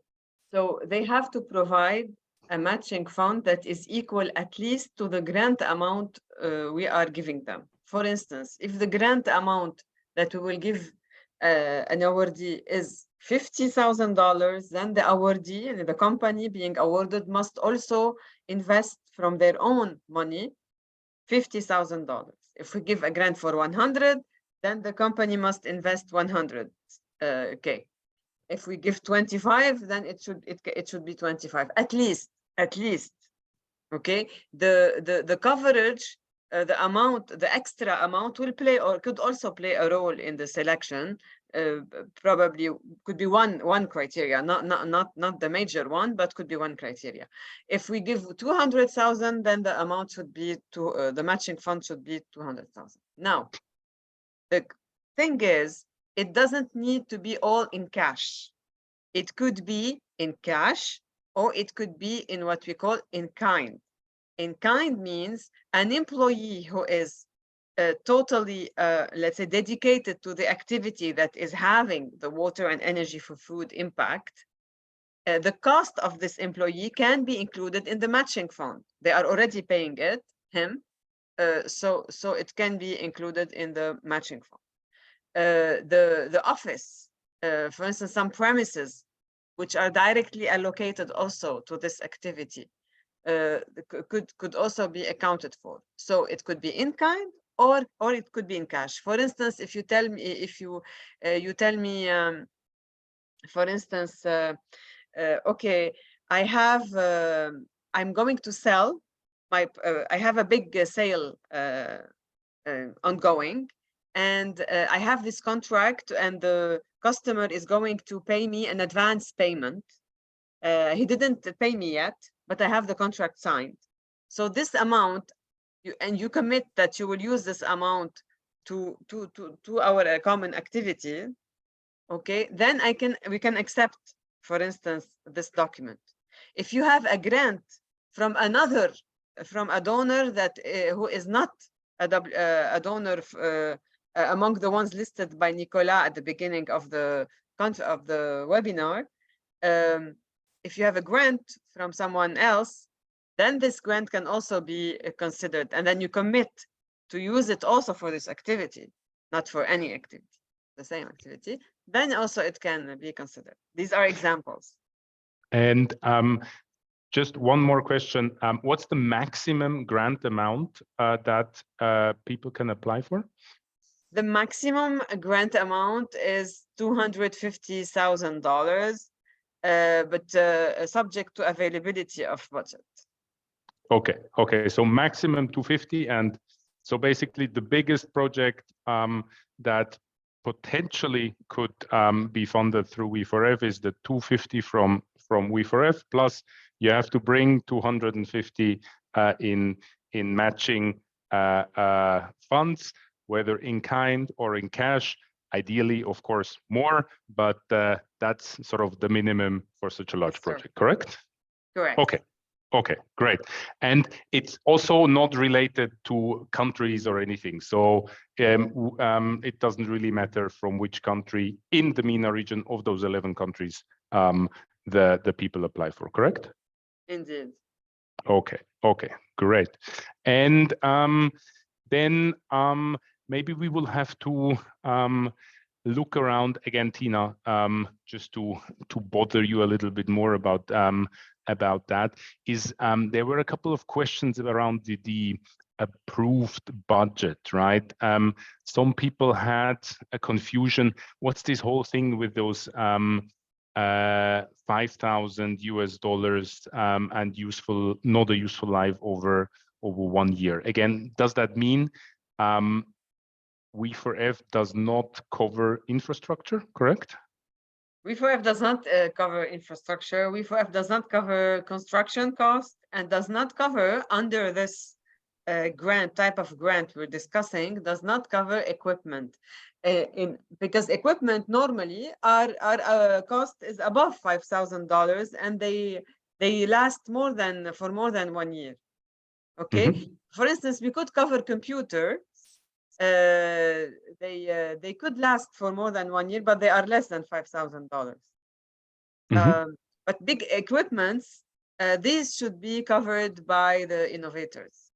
so they have to provide a matching fund that is equal at least to the grant amount we are giving them. For instance, if the grant amount that we will give an awardee is $50,000, then the awardee and the company being awarded must also invest from their own money $50,000. If we give a grant for 100, then the company must invest 100. Okay. If we give 25, then it should be 25 at least. Okay. The coverage, the amount, the extra amount will play or could also play a role in the selection. Probably could be one criteria, not the major one, but could be one criteria. If we give 200,000, then the amount should be the matching fund should be 200,000. Now, the thing is, it doesn't need to be all in cash. It could be in cash, or it could be in what we call in kind. In kind means an employee who is totally, let's say, dedicated to the activity that is having the water and energy for food impact. The cost of this employee can be included in the matching fund. They are already paying him, so it can be included in the matching fund. The office, for instance, some premises which are directly allocated also to this activity could also be accounted for. So it could be in kind, or it could be in cash. For instance, if you tell me, you tell me, for instance, okay, I have, I'm going to sell my, I have a big sale ongoing, and I have this contract, and the customer is going to pay me an advance payment. He didn't pay me yet, but I have the contract signed. So this amount, you commit that you will use this amount to our common activity. Okay, then we can accept, for instance, this document. If you have a grant from a donor that who is not a donor among the ones listed by Nicolas at the beginning of the webinar, if you have a grant from someone else, then this grant can also be considered, and then you commit to use it also for this activity, not for any activity, the same activity, then also it can be considered. These are examples. And just one more question. What's the maximum grant amount that people can apply for? The maximum grant amount is $250,000, but subject to availability of budget. Okay. So maximum 250, and so basically the biggest project that potentially could be funded through We4F is the 250 from We4F, plus you have to bring 250 in matching funds, whether in kind or in cash. Ideally, of course, more, but that's sort of the minimum for such a large project, correct? Correct. Okay, great. And it's also not related to countries or anything. So it doesn't really matter from which country in the MENA region of those 11 countries the people apply for, correct? Indeed. Okay, great. And then maybe we will have to look around again, Tina, just to bother you a little bit more about that. Is there were a couple of questions around the approved budget, right? Some people had a confusion. What's this whole thing with those $5,000 and not a useful life over 1 year? Again, does that mean We4F does not cover infrastructure, correct? We4F does not cover infrastructure. We4F does not cover construction costs and does not cover, under this type of grant we're discussing, does not cover equipment. Because equipment normally our cost is above $5,000 and they last for more than 1 year. Okay. Mm-hmm. For instance, we could cover computer. They could last for more than 1 year, but they are less than $5,000. Mm-hmm. But big equipments, these should be covered by the innovators,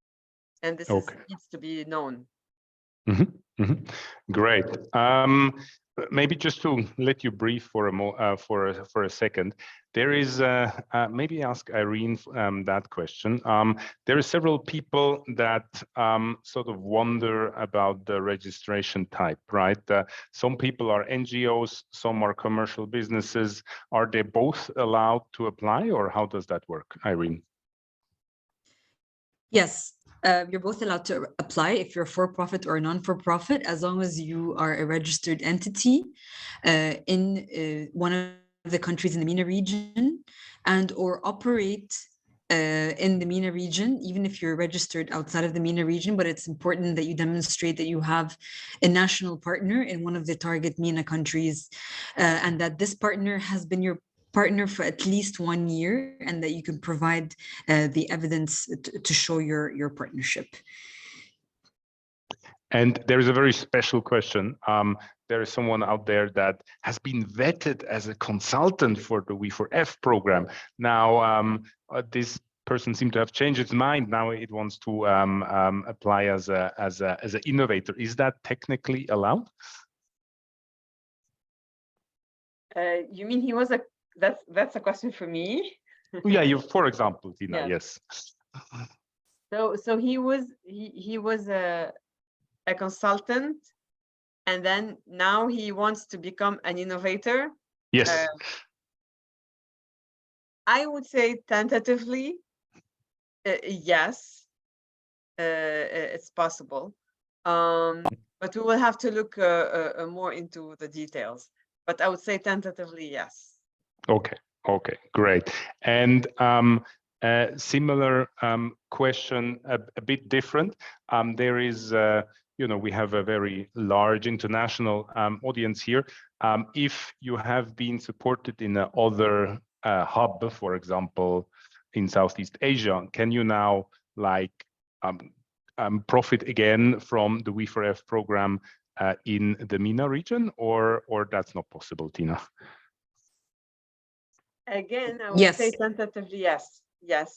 and this needs to be known. Mm-hmm. Mm-hmm. Great. Maybe just to let you breathe for a second, there is maybe ask Irene that question. There are several people that sort of wonder about the registration type, right? Some people are NGOs, some are commercial businesses. Are they both allowed to apply, or how does that work, Irene? Yes. You're both allowed to apply if you're for-profit or non-for-profit, as long as you are a registered entity in one of the countries in the MENA region and or operate in the MENA region, even if you're registered outside of the MENA region. But it's important that you demonstrate that you have a national partner in one of the target MENA countries and that this partner has been your partner for at least 1 year, and that you can provide the evidence to show your partnership. And there is a very special question. There is someone out there that has been vetted as a consultant for the We4F program. Now, this person seemed to have changed its mind. Now it wants to apply as an innovator. Is that technically allowed? You mean he was a? That's a question for me. Yeah, for example, Tina. Yes. So he was a consultant, and then now he wants to become an innovator. Yes. I would say tentatively, yes, it's possible, but we will have to look more into the details. But I would say tentatively, yes. Okay, great. And similar question, a bit different. There is, we have a very large international audience here. If you have been supported in other hub, for example, in Southeast Asia, can you now like profit again from the We4F program in the MENA region, or that's not possible, Tina? Again, I would say tentatively yes,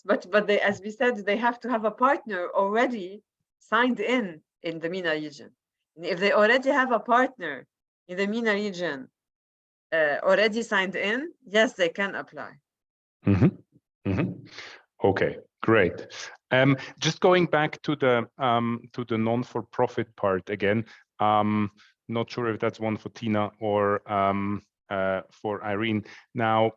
but they, as we said, they have to have a partner already signed in the MENA region. And if they already have a partner in the MENA region already signed in, yes, they can apply. Okay, great. Just going back to the non-for-profit part again. Not sure if that's one for Tina or for Irene. Now,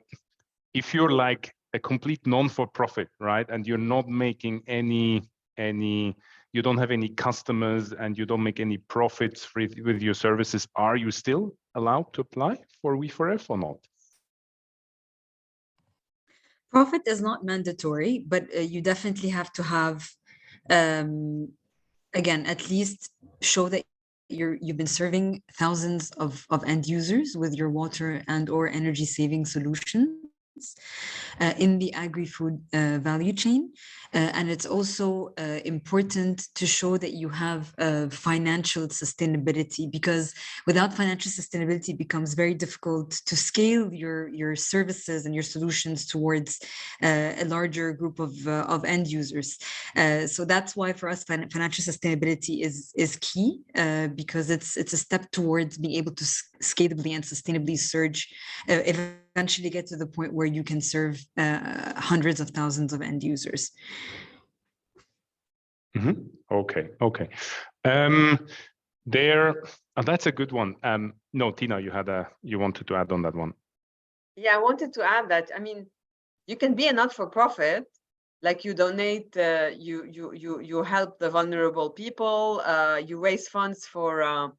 if you're like a complete non-for-profit, right, and you're not making any, you don't have any customers and you don't make any profits with your services, are you still allowed to apply for We4F or not? Profit is not mandatory, but you definitely have to have, again, at least show that you've been serving thousands of end users with your water and or energy saving solutions in the agri-food value chain. And it's also important to show that you have financial sustainability, because without financial sustainability, it becomes very difficult to scale your services and your solutions towards a larger group of end users. So that's why for us, financial sustainability is key, because it's a step towards being able to scalably and sustainably surge, eventually get to the point where you can serve hundreds of thousands of end users. Okay. That's a good one. No, Tina, you wanted to add on that one. Yeah, I wanted to add that, I mean, you can be a not-for-profit, like you donate, you help the vulnerable people, you raise funds for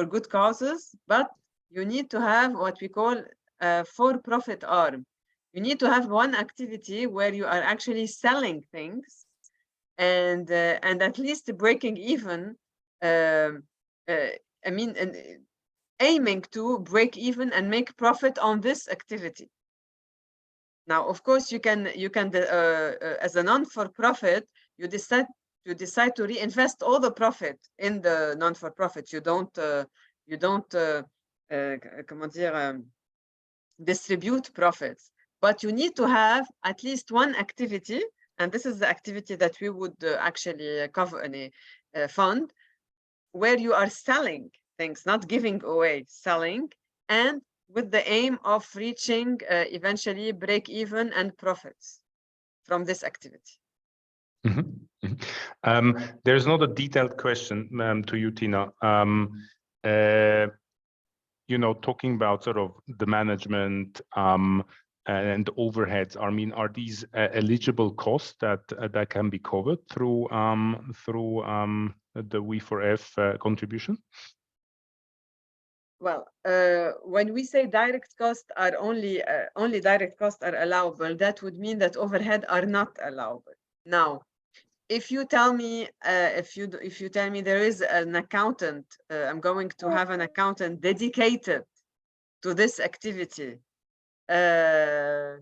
good causes, but you need to have what we call a for-profit arm. You need to have one activity where you are actually selling things and at least breaking even. I mean, aiming to break even and make profit on this activity. Now, of course, you can as a non-for-profit, you decide to reinvest all the profit in the non-for-profit. You don't comment dire, distribute profits, but you need to have at least one activity, and this is the activity that we would actually cover in a fund, where you are selling things, not giving away, selling, and with the aim of reaching eventually break even and profits from this activity. There's not a detailed question to you, Tina. You know, talking about sort of the management and overheads. I mean, are these eligible costs that can be covered through the We4F contribution? Well, when we say direct costs are only direct costs are allowable, that would mean that overhead are not allowable. Now, if you tell me if you tell me there is an accountant, I'm going to have an accountant dedicated to this activity, I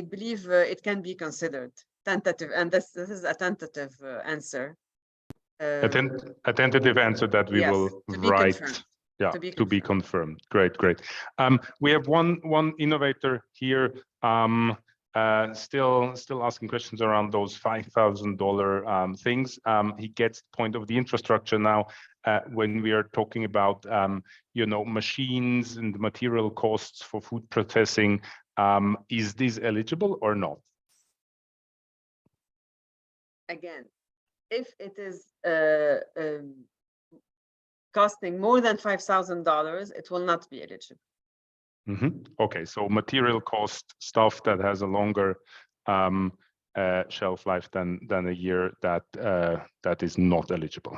believe it can be considered tentative, and this is a tentative answer. A tentative answer that we will write. Yeah, to be confirmed. Great. We have one innovator here still asking questions around those $5,000 things. He gets the point of the infrastructure now when we are talking about you know, machines and the material costs for food processing. Is this eligible or not? Again, if it is costing more than $5,000, it will not be eligible. Okay, so material cost stuff that has a longer shelf life than a year, that is not eligible.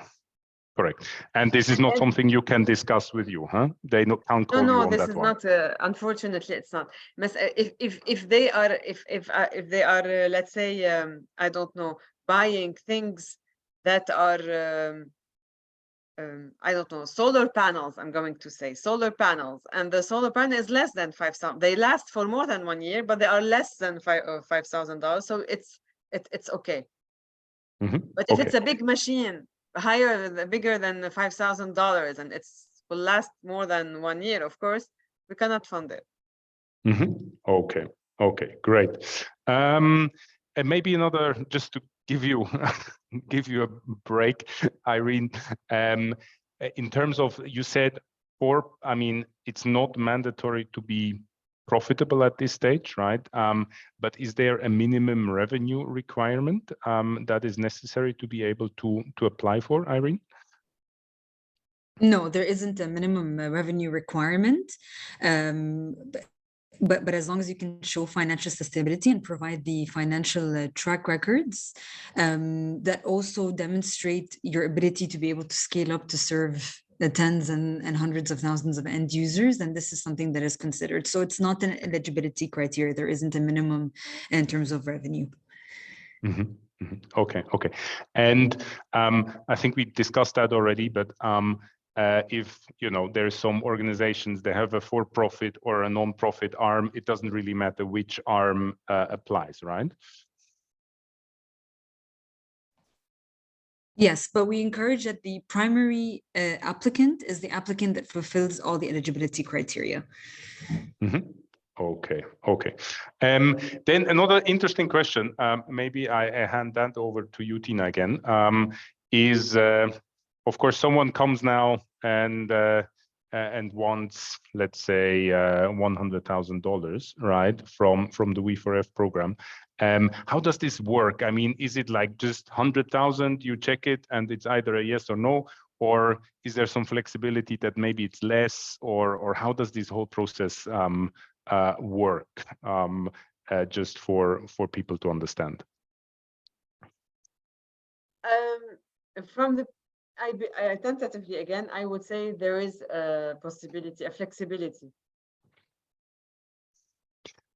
Correct. And this is not something you can discuss with you, huh? They can't call you on that one. No, this is not. Unfortunately, it's not. If they are, let's say, I don't know, buying things that are I don't know, solar panels, I'm going to say solar panels, and the solar panel is less than 5,000. They last for more than 1 year, but they are less than $5,000. So it's okay. But if it's a big machine, bigger than $5,000, and will last more than 1 year, of course, we cannot fund it. Okay. Okay. Great. And maybe another, just to give you a break, Irene. In terms of, you said, I mean, it's not mandatory to be profitable at this stage, right? But is there a minimum revenue requirement that is necessary to be able to apply for, Irene? No, there isn't a minimum revenue requirement. But as long as you can show financial sustainability and provide the financial track records that also demonstrate your ability to be able to scale up to serve the tens and hundreds of thousands of end users, then this is something that is considered. So it's not an eligibility criteria. There isn't a minimum in terms of revenue. Okay. Okay. And I think we discussed that already, but if there's some organizations, they have a for-profit or a non-profit arm, it doesn't really matter which arm applies, right? Yes, but we encourage that the primary applicant is the applicant that fulfills all the eligibility criteria. Okay. Okay. Then another interesting question, maybe I hand that over to you, Tina, again, is of course, someone comes now and wants, let's say, $100,000, right, from the We4F program. How does this work? I mean, is it like just 100,000? You check it, and it's either a yes or no, or is there some flexibility that maybe it's less, or how does this whole process work? Just for people to understand. From the I tentatively, again, I would say there is a possibility, a flexibility.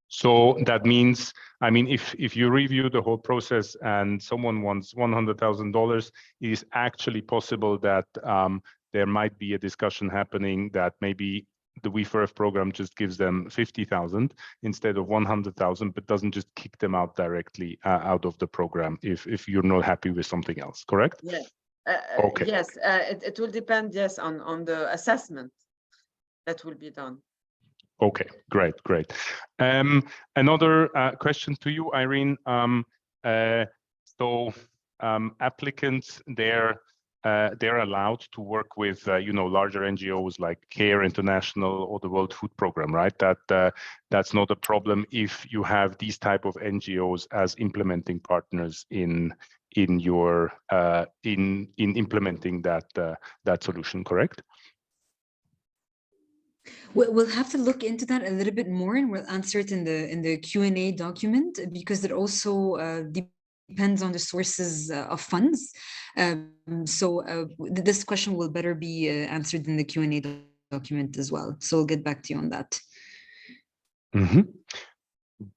So that means, I mean, if you review the whole process and someone wants $100,000, it is actually possible that there might be a discussion happening that maybe the We4F program just gives them 50,000 instead of 100,000, but doesn't just kick them out directly out of the program if you're not happy with something else, correct? Yes. Okay. Yes, it will depend, yes, on the assessment that will be done. Okay, great. Another question to you, Irene. Applicants, they're allowed to work with larger NGOs like CARE International or the World Food Program, right? That's not a problem if you have these type of NGOs as implementing partners in implementing that solution, correct? We'll have to look into that a little bit more, and we'll answer it in the Q&A document, because it also depends on the sources of funds. This question will better be answered in the Q&A document as well. So we'll get back to you on that.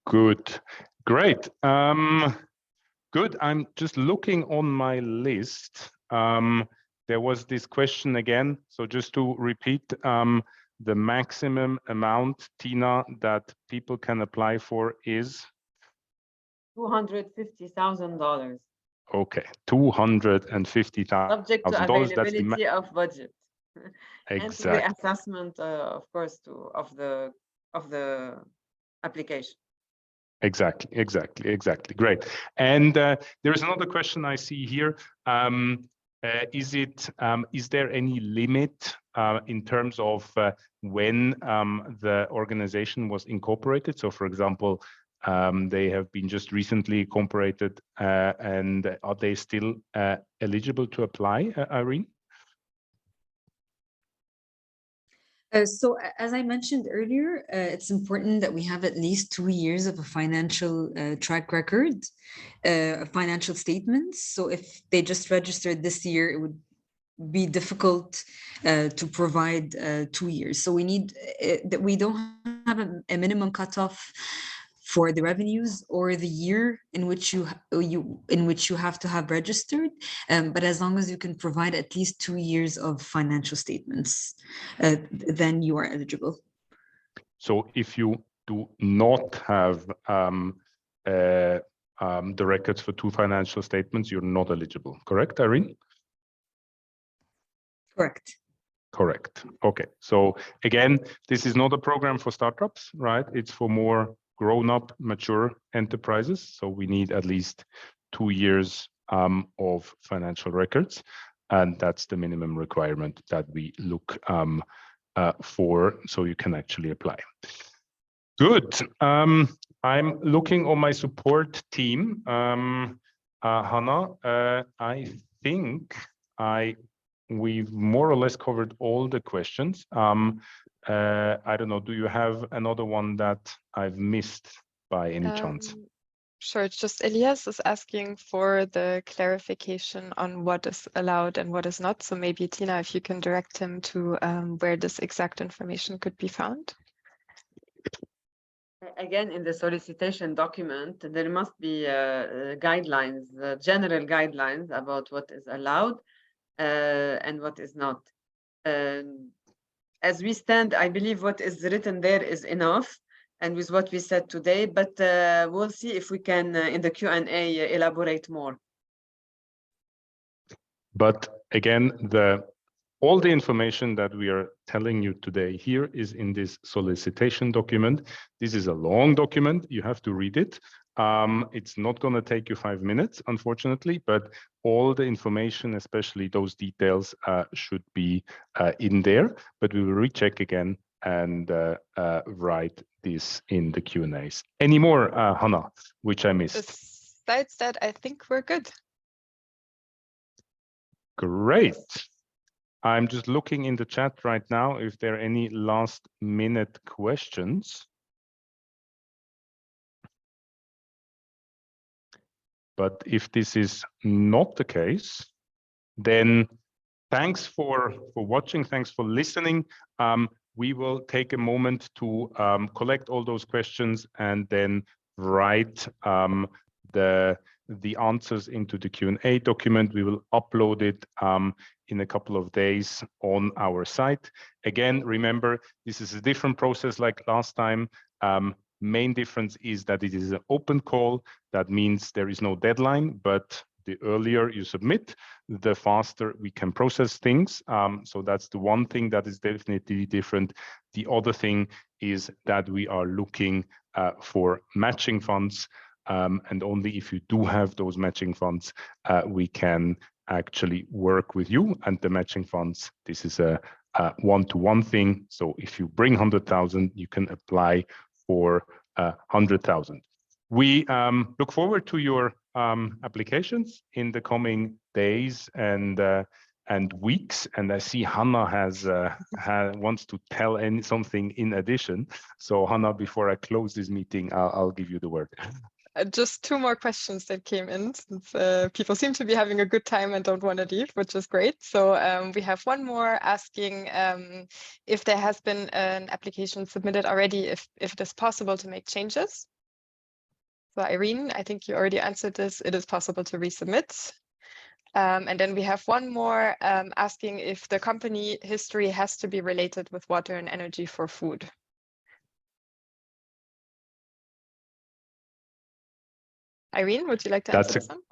Good, great. Good. I'm just looking on my list. There was this question again. So just to repeat, the maximum amount, Tina, that people can apply for is $250,000. Okay, $250,000. Subject to availability of budget. Exactly. And to the assessment, of course, of the application. Exactly. Great. And there is another question I see here. Is there any limit in terms of when the organization was incorporated? So, for example, they have been just recently incorporated, and are they still eligible to apply, Irene? So as I mentioned earlier, it's important that we have at least 2 years of a financial track record, financial statements. So if they just registered this year, it would be difficult to provide 2 years. So we need that we don't have a minimum cutoff for the revenues or the year in which you have to have registered, but as long as you can provide at least 2 years of financial statements, then you are eligible. So if you do not have the records for 2 financial statements, you're not eligible, correct, Irene? Correct. Correct. Okay. So again, this is not a program for startups, right? It's for more grown-up, mature enterprises. So we need at least 2 years of financial records, and that's the minimum requirement that we look for, so you can actually apply. Good. I'm looking on my support team. Hannah, I think we've more or less covered all the questions. I don't know, do you have another one that I've missed by any chance? Sure, it's just Elias is asking for the clarification on what is allowed and what is not. So maybe Tina, if you can direct him to where this exact information could be found. Again, in the solicitation document, there must be guidelines, general guidelines about what is allowed and what is not. As we stand, I believe what is written there is enough, and with what we said today, but we'll see if we can, in the Q&A, elaborate more. But again, all the information that we are telling you today here is in this solicitation document. This is a long document. You have to read it. It's not going to take you 5 minutes, unfortunately, but all the information, especially those details, should be in there. But we will recheck again and write this in the Q&As. Any more, Hannah, which I missed? Besides that, I think we're good. Great. I'm just looking in the chat right now if there are any last-minute questions. But if this is not the case, then thanks for watching. Thanks for listening. We will take a moment to collect all those questions and then write the answers into the Q&A document. We will upload it in a couple of days on our site. Again, remember, this is a different process like last time. Main difference is that it is an open call. That means there is no deadline, but the earlier you submit, the faster we can process things. So that's the one thing that is definitely different. The other thing is that we are looking for matching funds, and only if you do have those matching funds, we can actually work with you. And the matching funds, this is a one-to-one thing. So if you bring 100,000, you can apply for 100,000. We look forward to your applications in the coming days and weeks. And I see Hannah wants to tell something in addition. So Hannah, before I close this meeting, I'll give you the word. Just 2 more questions that came in, since people seem to be having a good time and don't want to leave, which is great. So we have one more asking if there has been an application submitted already, if it is possible to make changes. So Irene, I think you already answered this. It is possible to resubmit. And then we have one more asking if the company history has to be related with water and energy for food. Irene, would you like to answer this one?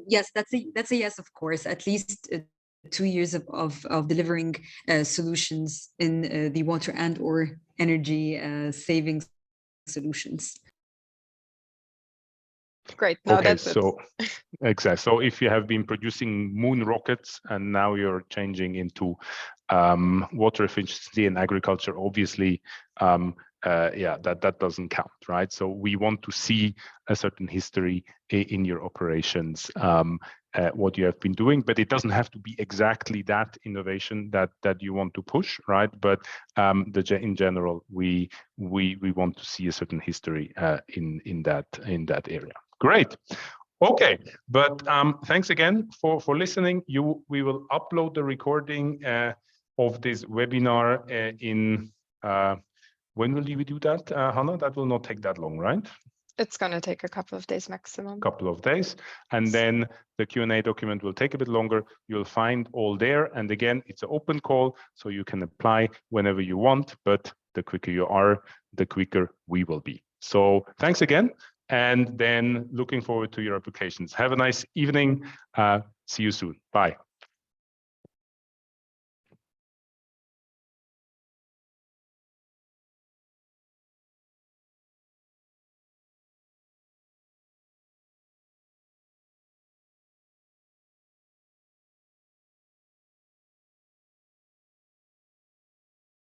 Yes, that's a yes, of course. At least 2 years of delivering solutions in the water and or energy savings solutions. Great. No, okay, that's so exactly. So if you have been producing moon rockets and now you're changing into water efficiency and agriculture, obviously, yeah, that doesn't count, right? So we want to see a certain history in your operations, what you have been doing, but it doesn't have to be exactly that innovation that you want to push, right? But in general, we want to see a certain history in that area. Great. Okay, but thanks again for listening. We will upload the recording of this webinar when will you do that, Hannah? That will not take that long, right? It's going to take a couple of days maximum. Couple of days. And then the Q&A document will take a bit longer. You'll find all there. And again, it's an open call, so you can apply whenever you want. But the quicker you are, the quicker we will be. So thanks again. And then looking forward to your applications. Have a nice evening. See you soon. Bye.